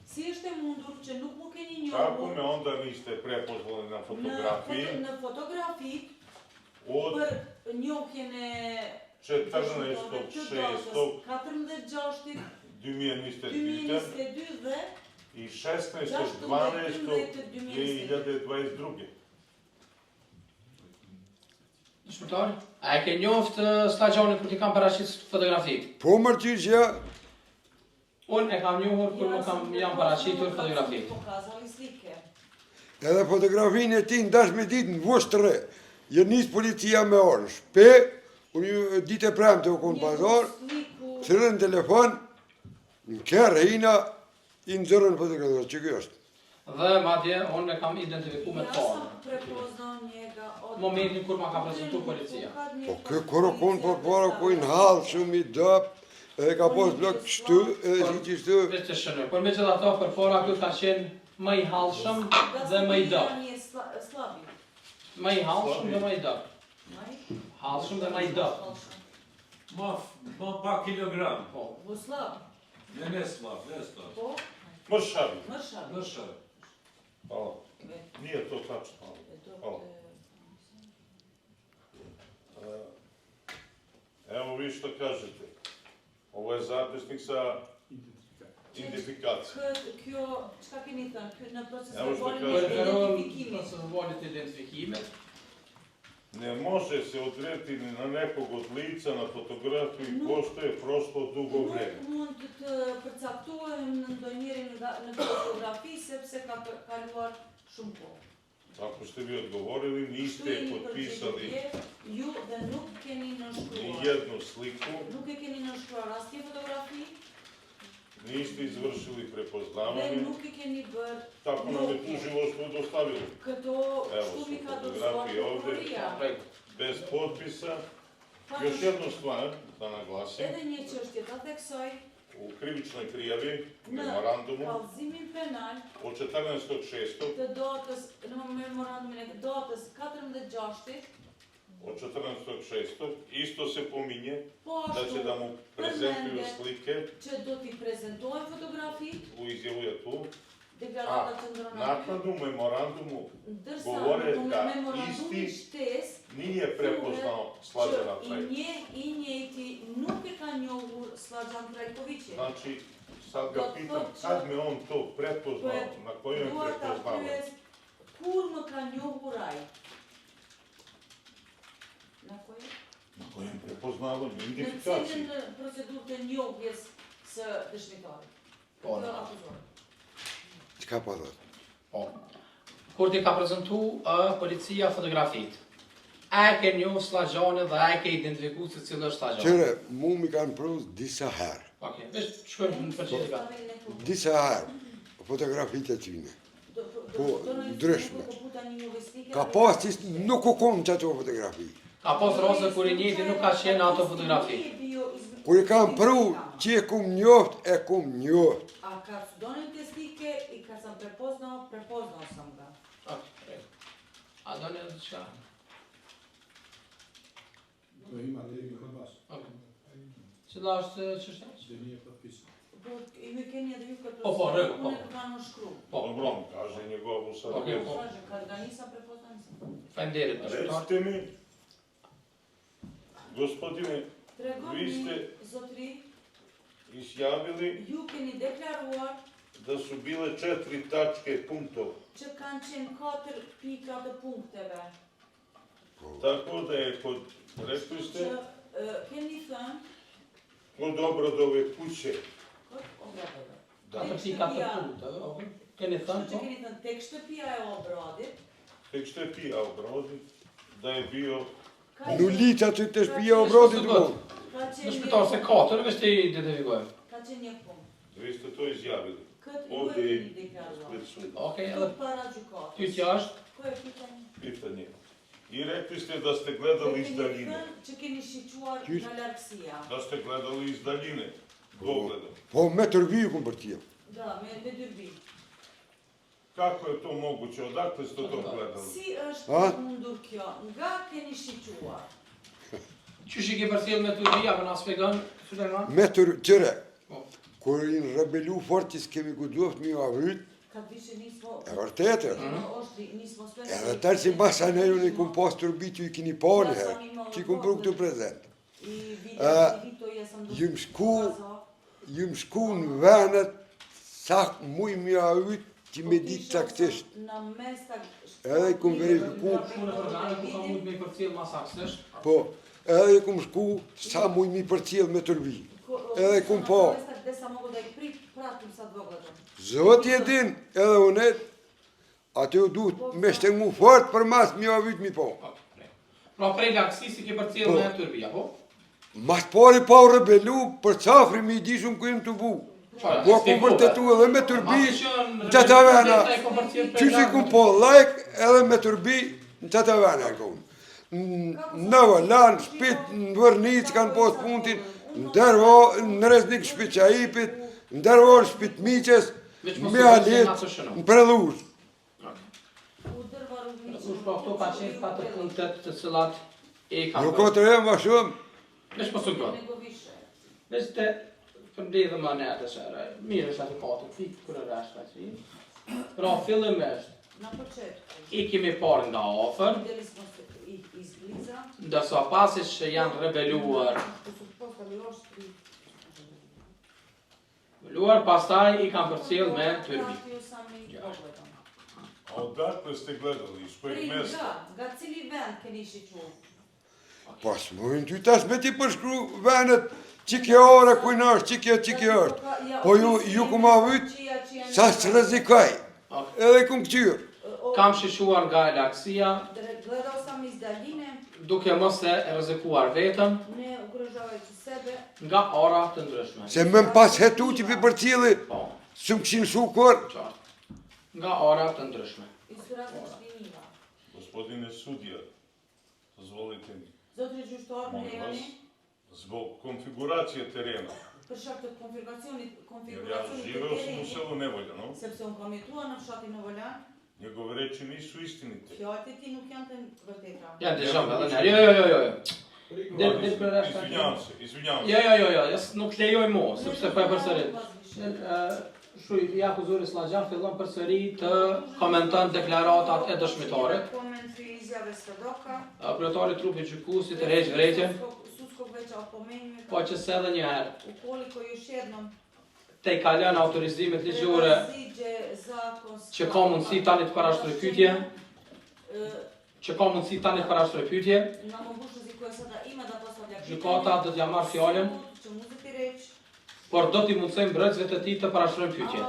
si ishte mundur që nuk më keni kako njohur me onda niste prepoznali na fotografiji në fotografi od për njohjen e 14.6. 14.6. 2022 2022 dhe i 16.12.2022. Shpëtar, a e ke njoft Slagjani kur ti kam paraqit fotografi? Po mërgjishja, Unë e kam njohur kur nuk jam paraqitur fotografi. Pokazali slike. edhe fotografinë e ti në dash me ditë në vështëre. Jë njësë policia me orë në shpe, unë ju ditë e premë të u konë pazar, thërën në telefon, në kërë hina, i në zërën fotografër, që kjo është. Dhe madje unë e kam identifiku me Ja tonë. sam prepoznao njega od... Momentin kur ma ka prezentu policia. Po kë kërë konë për para kojnë halë shumë i dëpë, edhe ka pos blok kështu, edhe si që shtu. Veç të shënoj. Por me që ato për para kjo ka qenë më i halshëm dhe më i dëp. Slabi. Më i halshëm dhe më i dëp. Maj? Halshëm dhe më i dëp. Ma pak kilogram. Po. Vuslav. Ne slab, ne slab. Po? Mršavi. Mršav. Naša. Hvala. Nije to tačno. Hvala. Evo vi što kažete. Ovo je zapisnik sa identifikacijom. Kjo, çka keni thënë? Ky në proces Evo što e kaže. identifikimit. Nëse volit identifikimet, Ne može se odrediti ni na nekog od lica na fotografiji pošto je prošlo dugo Nuk vreme. mund të përcaktohem në ndonjërin në fotografi sepse ka kaluar shumë kohë. Ako ste vi odgovorili, niste potpisali ju dhe nuk keni ni nënshkruar. jednu sliku, Nuk e keni nënshkruar asnjë fotografi niste izvršili dhe prepoznavanje, nuk e keni bërë tako nam je tužilaštvo dostavilo. këto Evo kështu su mi ka dorëzuar fotografije ovdje. prokuroria. Bez potpisa. Pa Još është jednu stvar da naglasim, edhe një çështje ta theksoj u krivičnoj prijavi, në memorandumu, kallëzimin penal od 14.6. të datës në memorandumin e datës 14/6 od 14.6. isto se pominje po da će da ashtu mu prezentuju përmendet slike, që do t'i prezantojnë fotografit, u izjavuje tu, deklarata qendronare, naknadu memorandumu ndërsa govore në da memorandumin isti shtesë nije prepoznao Slađana që Trajkovića. i njëjti nuk e ka njohur Slađan Trajkovićin. Znači, sad ga pitam, kad me on to prepoznao, na kojem Duar ta prepoznavanju? pyes Kur më ka njohur ai? Në koje? Na kojem prepoznavanje, Në identifikacije. cilën procedurë të njohjes së dëshmitarit? Po, Të akuzorit. Çka po thot? Po. Kur ti ka prezentu policia fotografit, a e ke njohë Slagjanin dhe a e ke identifiku se cilë është Slagjani? Qëre, mu mi kanë pruz disa herë. Okej, vesh shkojmë në përgjithë ka. Disa herë fotografitë e tyne. Po, ndryshme. Ka pas që nuk u kom që ato fotografi. Ka pas rase kur i njëti nuk ka qenë ato fotografi. Kur i kam pru që e kum njoft, e kum njoft. A kad su doneli te slike i kad sam prepoznao sam ga. Okej. A do në diçka? To ima deri kod vas. Okej. Cila është çështja? Dhe nije potpisano. Po, i ju keni edhe ju këtë Po, po, rego, po. unë e kam në shkru. Po, Dobro, kaže njegovu sad. Okej, po. Kaže, kad ga nisam prepoznao, nisam. Faleminderit për shkëtar. Recite mi, gospodine, Tregoni Vi ste- mi, zotri, izjavili ju keni deklaruar da su bile 4 tačke punktova. që kanë qenë 4 pika të punkteve. Tako da je kod, rekli Që ste, keni thënë, kod Obradove kuće, kod Obradove. da, Ato pika të puntë, okej. Keni Kështu thënë që po? keni thënë tek shtëpia e Obradit, tek Štepija Obradi, da je bio, ka Nulic aty të shpia o brodit mu. Në shpitar se 4, vesh të identifikojmë. Ka qenë një punë. vi ste to izjavili. Këtë ju e Ovdje keni i deklaruar. pred sudom. Okej, Këtë edhe para gjykatës. pyetja është, Ko e pitanje? Pitanje. I rekli ste da ste gledali iz daljine. Që keni shiquar Qysh? nga lartësia. Da ste gledali iz daljine. Dogledom. Po me tërviju kom për tjem. Da, me dyrbi. Kako je to moguće? Odakle ste to gledali? Si është A? mundur kjo? Nga keni shiquar? qysh i ke përcjell me Turqia, për na shpjegon, Sulejman? Me qëre, Po. kur i në rebelu fort që s'kemi gudoft mi avryt, Kad više nismo... e vërtetë. Oštri, nismo sve... Edhe tërë që mbasa ne ju i kum pas tërbi që i kini pone herë, që i kum pru këtu prezent. I video jesam Jum shku në venet, sak muj mi avryt që me ditë saktisht. Në mes ta... Edhe i kum verifiku, Shku në programe ku ka mund me i përcjell ma saksisht. po, edhe i kum shku sa muj mi për cilë me tërbi. Edhe kum po. Desa mogu da ih pratim sad događam. Zot je din, edhe unet, aty u duhet me shtengu fort për mas mi avryt mi po. Pra prej laksisë si ke përcjell me Turqia, po? Mas pari pa u rebelu, për cafri mi dishun ku im të bu. Po ku vërtetu edhe me tërbi, në qëta vena, që që ku po lajk edhe me tërbi, në qëta vena e kun. Në vëllan, shpit, në vërnic kanë post puntin, në reznik shpit qajipit, në dervor shpit miqes, me alit, në prellush. U dërvaru Kush po këto ka qenë 4 punktet të cilat e ka Nuk o të rem ma shumë, Vesh po sugjon. nego više. Vesh të përmbledhëm më në atë shërë. Mirë është atë katër fik kur e rash ka qenë. Pra fillimisht Na početku. i kemi parë nga afër, Vidjeli smo se izbliza. ndërsa pasi që janë rebeluar, Što su postali oštri. pastaj i kanë përcjell me Turqi. Pratio sam i pogledam. A odakle ste gledali? Iz kojeg mesta? Nga cili vend keni shiquar? pas mojnë ty tas me ti përshkru venet, që kjo ore kujna është, që kjo është. Po ju ku ma vyt, sa së rezikaj, edhe kum këqyrë. Kam shishuar nga laksia, Gledao sam iz daljine, duke mos e rrezikuar vetëm ne ugrožavajući sebe. nga ora të ndryshme. Se më pas hetu që pi për cili, Po, së më këshin shukur, qartë. Nga ora të ndryshme. Iz različitih niva. Gospodine sudija, dozvolite mi, Zotri gjyqtar, molim vas, Lejani, zbog konfiguracije terena, për shkak të jer ja konfiguracionit të živeo sam u terenit, selu Nevoljano, sepse unë kam jetuar në fshatin Novoljan, njegove reči nisu istinite. fjalët e tij nuk janë të vërteta. Ja, dësham edhe ne. Jo. Del për rreth. Izvinjavam se. Jo, jas nuk lejoj mo, sepse po e përsërit. Shuj, ja Zori Slagjan fillon përsëri të komenton deklaratat e dëshmitarit. Koment izjave svedoka. Kryetari i trupit gjykuesit e rregjë vrejtje, Sudskog veća opomenjuje. po që se edhe një herë Ukoliko još jednom te I ka lënë autorizimet ligjore që ka mundësi tani të parashtroj pyetje, gjykata do t'ja marrë fjalën, por do t'i mundsojmë mbrojtësve të tij të parashtrojnë pyetje.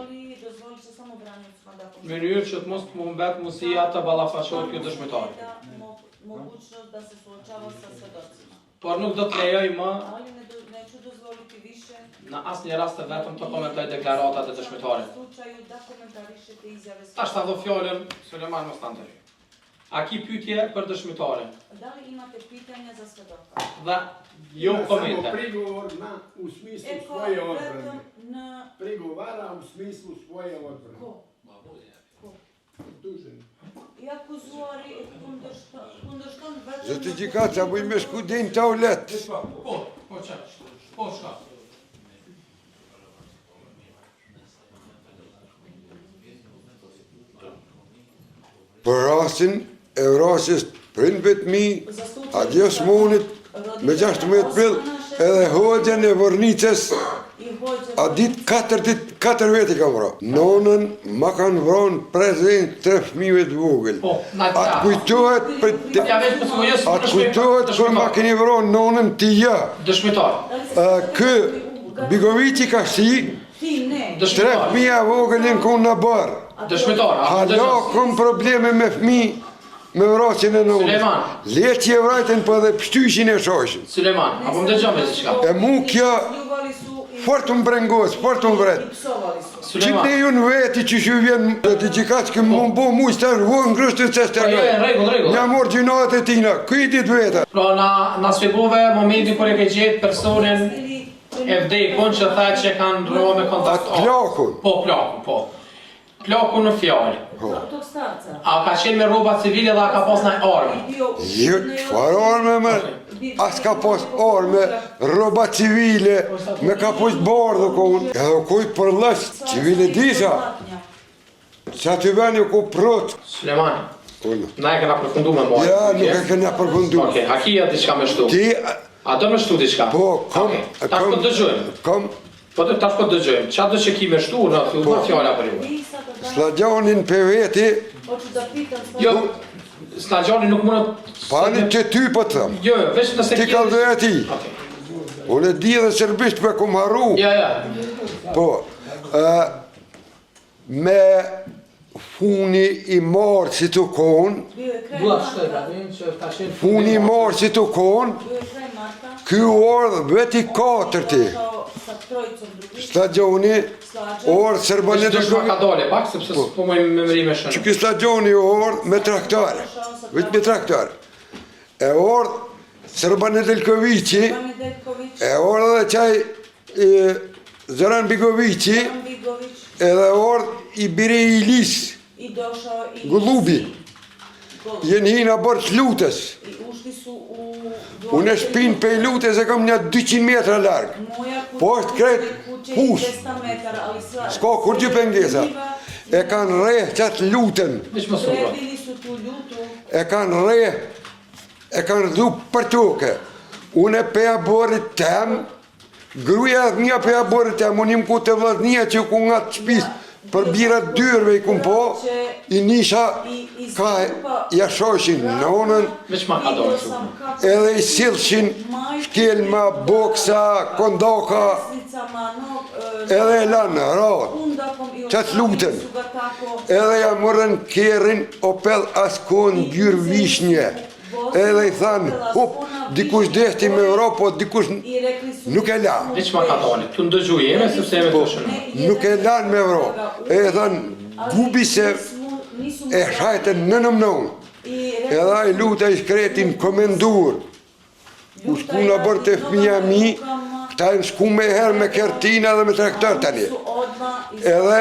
Në mënyrë që të mos të humbet mundësia të ballafaqohet ky dëshmitar. Por nuk do të lejoj më në asnjë rast të vetëm të komentoj deklaratat e dëshmitarit. Tash ta do fjalën Suleman Mostanteri. A ki pyetje për dëshmitarin? Dhe jo komente. Prigovor u smislu svoje odbrane. Prigovara u smislu svoje odbrane. Optužen. Certifikat sa buj me shkudin të aulet. Po, shka. Për rastin e vrasjes prindve të mi, Adjes Monit, me 16 prill, edhe hoxhën e Vornicës, a dit 4 veti kam vra. Nonën ma kanë vranë prezent 3 fëmijëve të vogël. Atë kujtohet kër ma keni vranë nonën të ja. Dëshmitar. Kë Bigovici ka shi, 3 fëmija vogëlin konë në barë. Dëshmitar. Hala kom probleme me fëmi, me vrasjen e nonës. Suleman. Letë që e vrajten për dhe pështyshin e shoshin. Suleman, apo më dëgjome si shka. E mu kja fort më brengos, fort më vret. Që ne ju në veti që shu vjen të gjikac kë më bo mu së të rëvojnë ngrështën se së të rëvojnë. Nja morë gjinat e tina, këjtit veta. Pra na sfigove momentin kër e ke gjetë personin e vdekun që tha që kanë rëvo me kontakt. Plakun. Po, plakun, po. Plakun në fjallë. A ka qenë me rroba civile dhe a ka pas në armë? Jo, qëfar arme me? As ka pas arme, rroba civile, me ka pas bardhë konë. Edhe kujt për lësht, civile disa. Që aty veni ku prot. Suleman, na e kena përfundu me mojë. Ja, nuk e kena përfundu. Oke, a kia diçka me shtu? Ti, A do me shtu diçka? po, kom. Tash po dëgjojmë. Kom, Po tash po dëgjojmë. Qa do që ki me shtu në fjalla për ju? Slagjanin për veti, Jo, Slagjani nuk mundë... pani që ty po të thëmë. Jo, veç nëse Ti ka dhe e ti. Unë e di dhe serbisht me kum haru. Ja. Po, me funi I marë si të konë, funi I marë si të konë, kjo orë veti 4-ti. Stagjoni, orë Serbanet Veç ka dole pak, sepse s'po më mëri me shënë. që kjo stagjoni orë me traktare, vetë me traktare. E orë Serbanet Elkovici, e orë dhe qaj Zoran Bigovici, edhe orë I bire Ilis, Gullubi, jenë hina bërë të lutës. Unë e shpinë për lutës e kam një 200 metra largë. Po është kretë pusë. S'ka kur gjë pengesa. E kanë rejë qatë lutën. E kanë rejë, e kanë dhu për toke. Unë e peja borit tem, gruja dhe një peja borit tem, unë im ku të vladnia që ku nga të shpisë, për birat dyrve I kum po, I nisha ka jashoshin nonën, Veç ma ka dole që. edhe I silshin shkelma, boksa, kondoka, edhe e lanë ratë, qatë lutën, edhe ja mërën kerin opel askon gjyrë vishnje, edhe I thanë, hop, dikush deshti me Europë, dikush nuk e lanë. Veç ma ka dole, tu ndëgju jeme, sepse jeme të shënë. Nuk e lanë me Europë, e thanë, gubi se e shajten nënëm nënë, edhe I luta I shkretin komendur, u shku në bërë të fëmija mi, këta e në shku me herë me kertina dhe me traktor tani. Edhe,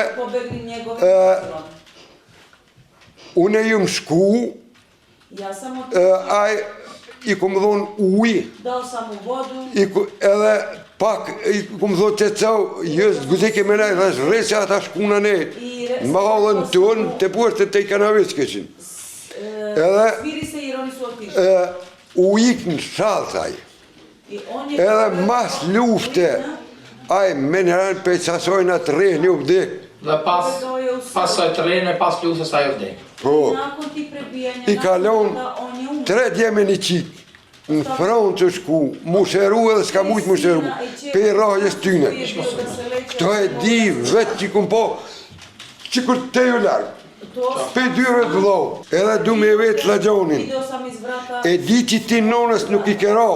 unë e ju më shku, I ku më dhonë uj, edhe pak I ku më dhonë që cau, jësë guzike me nej, dhe shresja ata shkuna ne, në ma halën tonë, të puërë të I kanaviskeshin. Edhe, u ikë në shalë, thaj. Edhe mas lufte, Ai menherën për sasojnë atë rrehni u vdek. Dhe pas saj të rene, pas plusës ajo vdek. Po, Nakon ti prebijanja, i kalon on je umro. 3 djeme një qik. Në Francë shku, mu shëru edhe s'ka mujtë mu shëru. Pe rajës tyne. Këto e di vetë që kum po, që kur te ju largë. Pe dyre të vlo. Edhe du me vetë lagjonin. Video sam iz vrata. E di që ti nonës nuk i kera.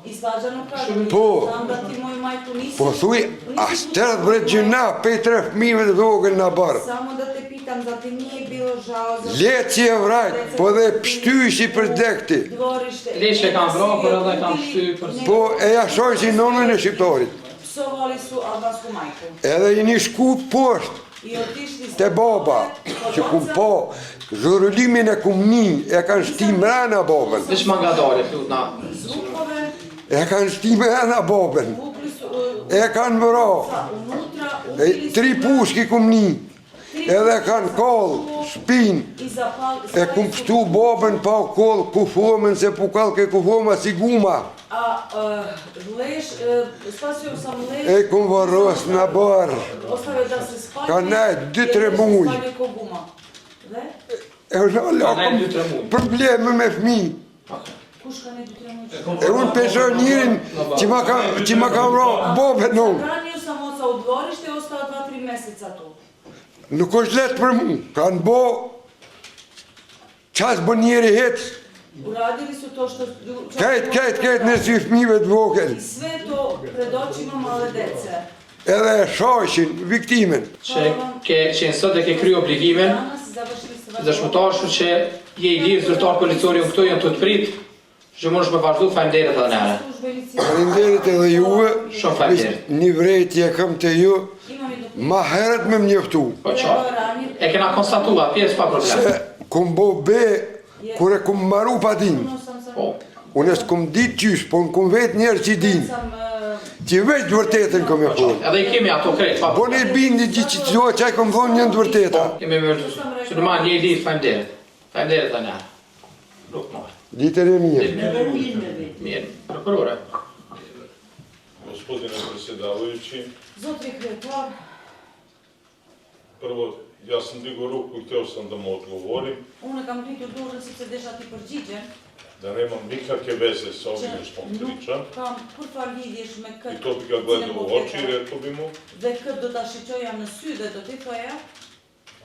I svađa nuk ka. Po. Znam da ti moj majku nisi. Po thuj, as tërët bre gjëna, pe 3 fëmijëve të vogël në barë. Samo da te pitam, da ti nije bilo žao za... Letë që e vrajt, po dhe pështyshi për dekti. Dvorište. Leqe kam vrapër edhe kam shty për Po e jashoj si nonën e shqiptarit. Psovali su albasku majku. Edhe i një shku poshtë. I otišli Te baba, që kum po, zhurëlimin e kum një, e kanë shtim rana babën. Vesh ma nga dole, flut na. Zvukove, E kanë shtim rana babën. vukli su... E kanë mëra. Unutra, E 3 pushki kum një. Edhe kanë kollë, shpinë. I zapal... E kum pështu babën pa kollë, kufomën, se pukal ke kufoma si guma. A leš, spasio sam leš... E kum varros në barë. Ostave da se spati... Ka nejt 2-3 muj. Spati ko guma. Dhe? E unë nejt 2-3 muj. probleme me fmi. Kush ka ne 2-3 muj? E unë peshoj njërin që ma ka vra babën unë. Hranio sam oca u dvorište, ostao 2-3 meseca tu. Nuk është letë për mu. Kanë bo qasë bë njëri hecë. Uradili su to što... Kajt në si fmive të vogël. I sve to pred očima male dece. Edhe e shashin viktimen. Që nësot e ke kry obligimin, Danas završili se... dëshmëtarëshu që je i lirë zyrtar politori këto janë të prit, që mund është me vazhdu, fajmderit edhe nere. Falenderit edhe juve. Shumë fajmderit. Një vrejtje kam të ju. Ma herët me mjeftu. Po qa? E kena konstatua, pjesë pa problem. Se kum bo be, kure kum maru pa din. Po. Unë s'kum dit qysh, po në kum vetë njerë që din. Që veç të vërtetën kom e thonë. Edhe i kemi ato krejt, pa Po në bindi që që të zohë që a kom thonë njën të vërteta. Kemi vërdu. Që në ma një i lirë, fajmderit. Fajmderit dhe nere. Nuk mojë. Ditër e mirë. Mirë, prokurore. Gospodine predsjedavajući, Zotri kretar, prvo, ja sam digao ruku i htio sam da mu odgovorim, unë kam rritur dorën sepse desha ti përgjigjem, da nemam nikakve veze sa ovim që što on nuk priča, kam kurfar lidhjesh me i këtë to bi ga gledao u oči i cilën po rekao bi mu, fletam. Dhe këtë do ta shiqoja në sy dhe do t'i thoja,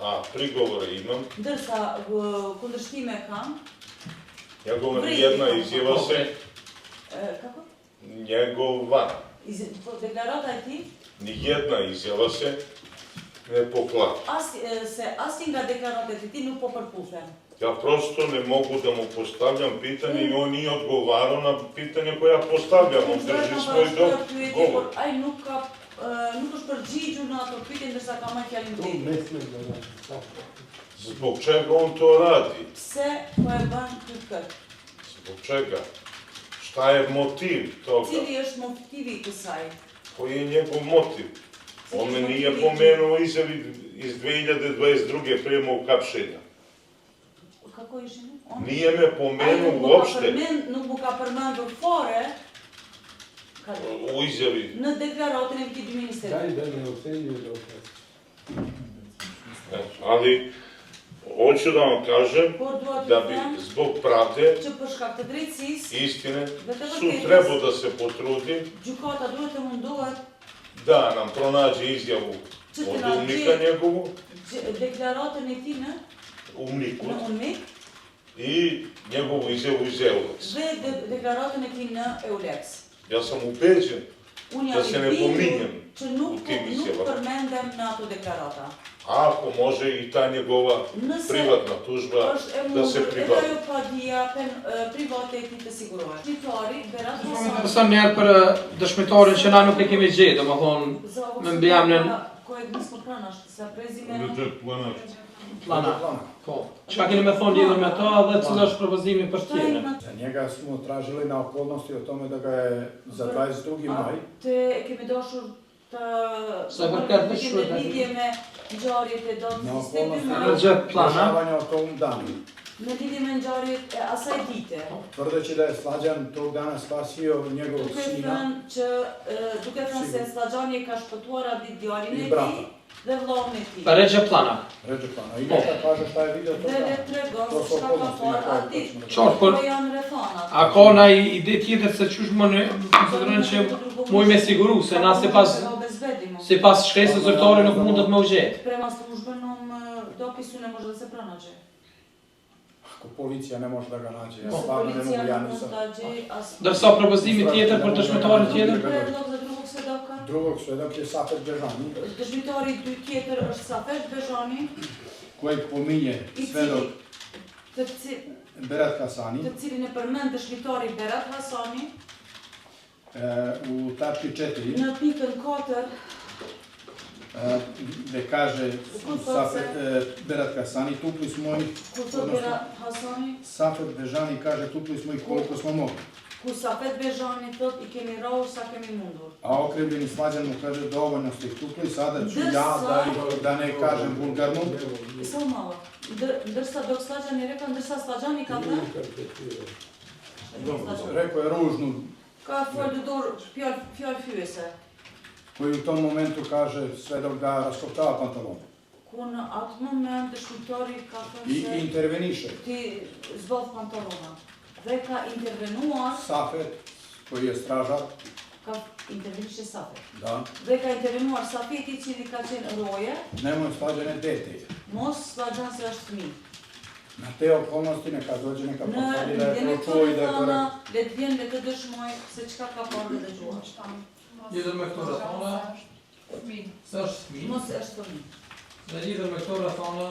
a prigovore imam, ndërsa kundërshtime kam, njegova jedna izjava se, kako? njegova, Deklarata e ti, nijedna izjava se ne poklapa. se asnjë nga deklaratat e ti nuk po përputhen. Ja prosto ne mogu da mu postavljam pitanje i on nije odgovarao na pitanje koje ja postavljam, on drži svoj govor. Ai nuk është përgjigjur në ato pyetje ndërsa ka marrë fjalën drejtë. Zbog čega on to radi? Pse po e bën këtë? Zbog čega? Šta je motiv toga? Cili është motivi i kësaj? Koji je njegov motiv? On me nije pomenuo izjavi iz 2022. prije mog kapšenja. Kako ishe? Nije me pomenuo uopšte Nuk mu ka përmendur fore u izjavi. në deklaratën e këtij ministeri. Daj da ne ocenjuje da Ali, hoću da vam kažem Por dua da të bi them zbog pravde që për shkak të drejtësisë, i istine sud trebao da se potrudi gjykata duhet të mundohet da nam pronađe izjavu od umnika njegovu, deklaratën e tij në umniku, UNMIK i njegovu izjavu iz EULEX. dhe deklaratën e tij në EULEX. Ja sam ubeđen Unë da jam se i ne bindur pominjem që u nuk tim izjavama. përmendem në ato deklarata. Ako može i ta njegova privatna tužba Është e da se mundur edhe pribati. ajo padia private e tij të sigurohet. Shqiptari, Berat Hasan, Mësëm njerë për dëshmitarin që na nuk e kemi gjetë, do më thonë, me mbijamnin kojeg nismo pronašli sa prezimenom. plana. Po. Çka keni me thonë lidhur me ta dhe cila është propozimi për tjetrin? Za njega smo tražili na okolnosti o tome da ga je za 22. maj Te kemi doshur të Sa përket në kemi shkruajtje. lidhje me ngjarjet e na datës okolnosti 22 Në gjë plana. rješavanja o tom danu. Në lidhje me ngjarjet e asaj dite. Tvrde që da je Slađan tog dana spasio njegovog sina Duke thënë se Slađani ka shpëtuar atë djalin e i brata. tij dhe vllahun e tij. Regja Planak. Regja Planak. I neka kaže šta je video to Dhe le tregon se çka ka parë aty. Qartë, por Po janë rrethanat. a ka na ide tjetër se çush më në konsideron që muj me siguru se na sipas shkresës zyrtare nuk mundet me u gjetë. Prema službenom dopisu ne može da se pronađe. Ako policija ne može da ga nađe, ja Se stvarno ne policija mogu, ja ne može nisam. da nađe, a Ndërsa propozimi tjetër për dëshmitarin tjetër, predlog za drugog svedoka. Drugog svedok je Safet Bežani, Dëshmitari tjetër është Safet Bežani, kojeg pominje svedok Berat Hasani. të cilin e përmend dëshmitari Berat Hasani, U tački 4 në pikën 4 gde kaže Safet Berat Hasani, tukli smo ih, ku thot Berat Hasani, Safet Bežani kaže tukli smo ih koliko smo mogli. ku Safet Bežani thot i kemi rrahur sa kemi mundur. A okrivljeni Slađan mu kaže dovoljno ste ih tukli, sada ću ja da ne kažem vulgarno. Samo malo. Ndërsa dok Slađani je rekao, ndërsa Slađani ka thënë, Rekao je ružnu, ka folë dorë fjalë fyese. koji u tom momentu kaže svedok da raskoptava pantalon. Ku në atë moment dëshmitari ka thënë I se interveniše. ti zbodh pantalona. Dhe ka intervenuar, Safet, koji je stražar, ka intervenishe Safet. da, Dhe ka intervenuar Safeti i cili ka qenë roje, nemoj Slađane dete. mos Slađan se është fëmijë. Na te okolnosti neka dođe neka Në potvrdi da je lidhje me pročuo i da je to telefona, rekao. le të vjen dhe të dëshmoj se çka ka parë dhe dëgjuar. lidhur me këto rrethana, se është fëmijë, Mos është fëmijë. dhe lidhur me këto rrethana,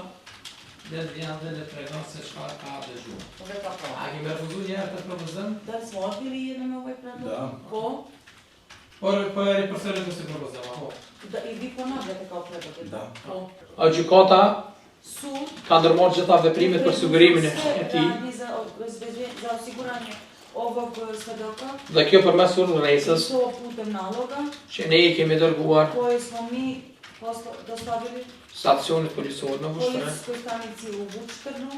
dhe të vjen dhe le tregon se çka ka dëgjuar. Dhe ka A parë. kemi refuzuar një herë këtë propozim? Da të smati rije në me vaj predlog? Da. Po, Por e ripërsërit në si propozim, apo? da i vi ponavlja të ka predlog. Da. Po. A gjykata Sud ka ndërmarrë gjitha veprimet për sigurimin e tij za osiguranje ovog svedoka, dhe kjo përmes urdhëresës to putem naloga që ne i kemi dërguar koje smo mi dostavili stacionit policisor në Vushtrën, policijskoj stanici u Vučtrnu,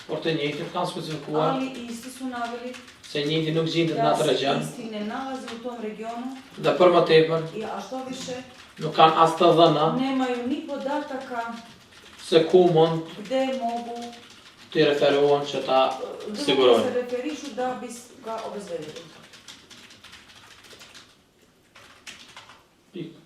por të njëjtit kanë specifikuar ali isti su naveli se njëjti nuk gjendet në da atë se regjon isti ne nalazi u tom regionu dhe për më tepër i a što više nuk kanë as të dhëna nemaju ni podataka se ku mund gde mogu të referohen që ta se sigurojnë. referišu da bi ga obezbedili.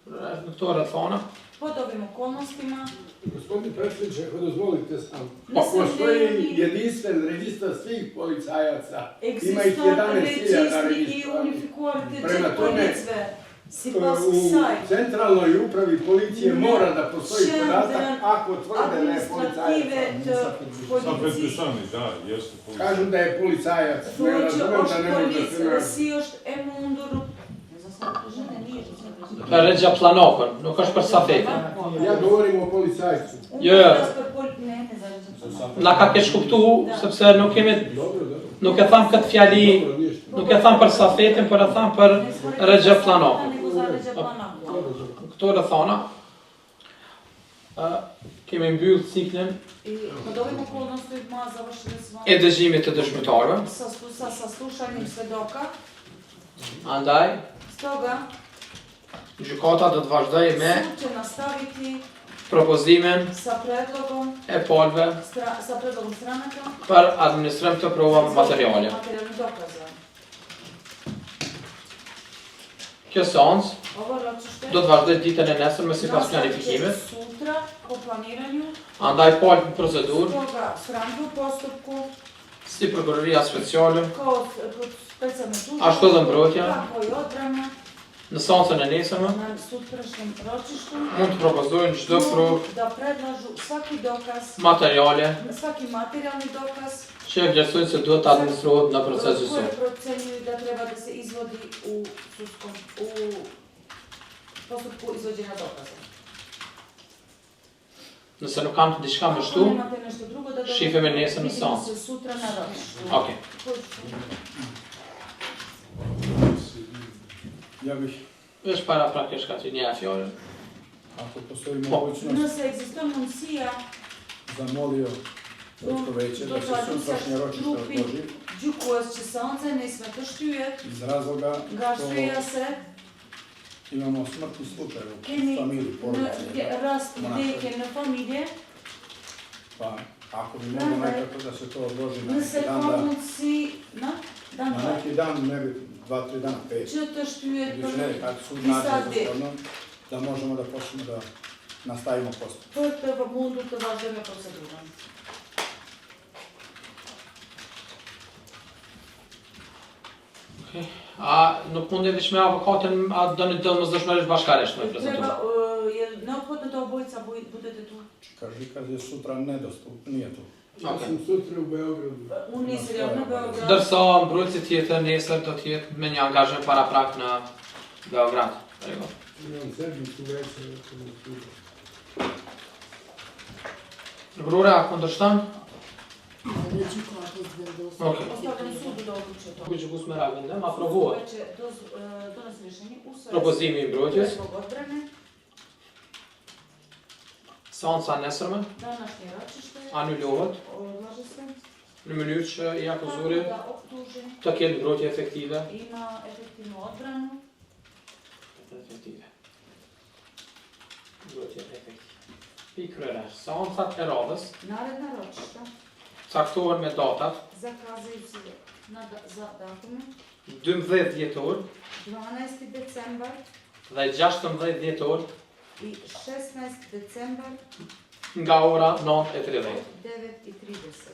Në këto rrethana, Pod ovim okolnostima, Gospodine predsjedniče, ako dozvolite sam, Ne postoji jedinstven registar svih policajaca. Ima ih egziston 11.000 registri i registrovanih. unifikuar të Prema gjithë tome, policve. Si pas U kësaj, centralnoj upravi policije Ne, mora da postoji qendrën podatak ako tvrde da je administrative policajac. të Safet policisë. Bežani, da, jeste policija. Kažu da je policajac, ne Thuaj që razumem da është ne može da policë, se dhe nađe. si është e mundur. për Regja Planokën, nuk është për Safetin. Ja govorim o policajcu. Jo. Na ka keq kuptu, sepse nuk e tham këtë fjali, nuk e tham për Safetin, por e tham për Regja Planokën. Këto rrethana kemi mbyll ciklin Pod ovim okolnostima završili smo e dëgjimit të dëshmitarëve. sa saslušanjem svedoka. Andaj, Stoga, gjykata do të vazhdojë me sud će nastaviti propozimin sa predlogom e palëve stranaka për administrim të provave materiale. materijalnih dokaza. Kjo seancë Ovo ročište do të vazhdojë ditën e nesërme sipas planifikimit. sutra po planiranju. Andaj palë në procedurë Stoga, stranke u postupku, si prokuroria speciale kao specijalne tužbe, Ashtu dhe mbrojtja. kako i odbrana në seancën e nesërme na sutrašnjem ročištu mund të propozojnë çdo provë da predlažu svaki dokaz, materiale svaki materijalni dokaz që e vlerësojnë se duhet të administrohet në proces koje gjyqësor. procenjuju da treba da se izvodi u postupku izvođenja dokaza. Nëse nuk kam diçka më Ako shtu, nemate nešto drugo da shifemi nesër në vidimo seancë. se sutra na ročištu. Okej. Ja bih, Veç para praktikisht ka që një fjalë. ako postoji mogućnost, Nëse ekziston mundësia zamolio Sotto veće, da se sutrašnje ročište odloži gjykues që seanca e nesme të shtyhet iz razloga nga arsyeja se imamo smrtni slučaj u kemi familiji, në porodici. rast vdekje në familje, Pa ako bi moglo nekako da se to odloži na nëse neki ka dan, mundësi na na neki dan, ne bi 2-3 dana, 5. që të shtyhet Više ne, për kad sud disa nađe ditë jednostavno, da možemo da počnemo da nastavimo postupak. për të mundur të vazhdojmë procedurën. A nuk mundi veç me avokatin, a do një domosdoshmërisht bashkarisht me Treba, procedurën? je neophodno da obojica budete tu. Kaže, kad je sutra nedostupno, nije tu. Ja sam sutra u Beogradu. Unë nisë jam në Beograd. Ndërsa mbrojtësi tjetër nesër do të jetë me një angazhim paraprak në Beograd. Rregull. Imam sedmicu večer u sudu. Prokurore, a kundërshton? Okej. Ostavljam sudu da odluče to. Gjykus me ravendem, aprovohet Će donos rješenje usvoje propozimi i mbrojtjes. predlog odbrane, Seanca nesërme današnje ročište, anulohet odlaže se, në mënyrë që i tako akuzuri da optuženi të ketë mbrojtje efektive. ima efektivnu odbranu, Mbrojtje efektive. Pikëre, seancat e radhës naredna ročišta caktohen me datat zakazaju se za datume 12 dhjetor 12. decembar dhe 16 dhjetor i 16. decembar nga ora 9:30. 9:30.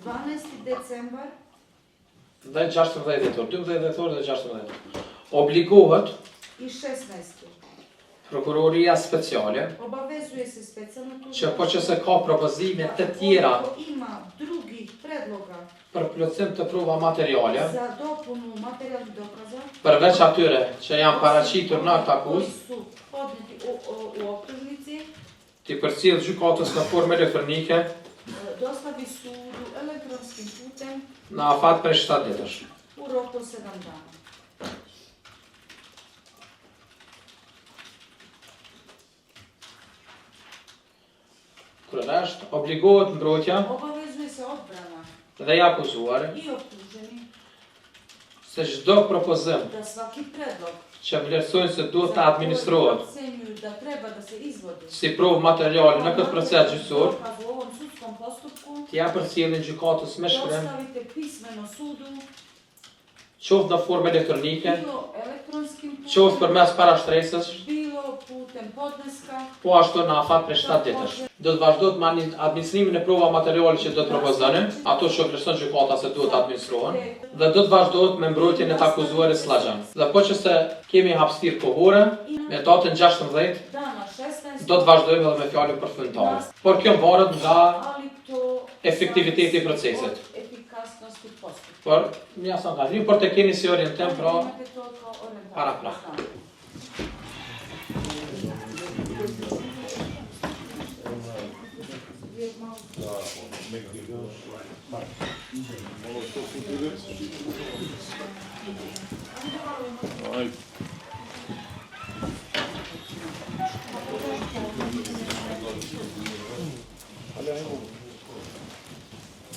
12. decembar Dhe 16 dhjetor, 12 dhjetor dhe 16. Obligohet i 16. Prokuroria speciale Obavezuje se specijalno që po që se ka propozime të tjera Ako ima drugih predloga për plotësim të prova materiale, za dopunu materijalnih dokaza përveç atyre që janë paraqitur në akt akuz, koji su podneti u optužnici, t'i përcjell gjykatës në formë elektronike dostavi sudu elektronskim putem në afat për 7 ditësh. u roku od 7 dana. Kryesisht obligohet mbrojtja Obavezuje se odbrana dhe i akuzuar i optuženi se çdo propozim da svaki predlog që vlerësojnë se duhet të za administrohet koji ocenjuju da treba da se izvodi si provë materiale në këtë proces gjyqësor, dokaz u ovom sudskom postupku, t'ja përcjellin gjykatës me shkrim, dostavite pismeno sudu, qoftë në formë elektronike, bilo elektronskim qoftë putem, përmes parashtresës, bilo putem podneska, po ashtu në afat për 7 ditësh. Do të vazhdojt me administrimin e prova materiale që do të propozoni, ato që vlerëson gjykata se duhet të administrohen, dhe do të vazhdojt me mbrojtjen e të akuzuarit Sllaxhan. Dhe po që se kemi hapësirë kohore, me datën 16 dana 16, do të vazhdojmë edhe me fjalën përfundimtare. Por kjo varet nga ali to efektiviteti i procesit. od efikasnosti postupka. Por ja sam ka një, por të keni si orientim pra Imate to kao orijentaciju. para pra. Ajde.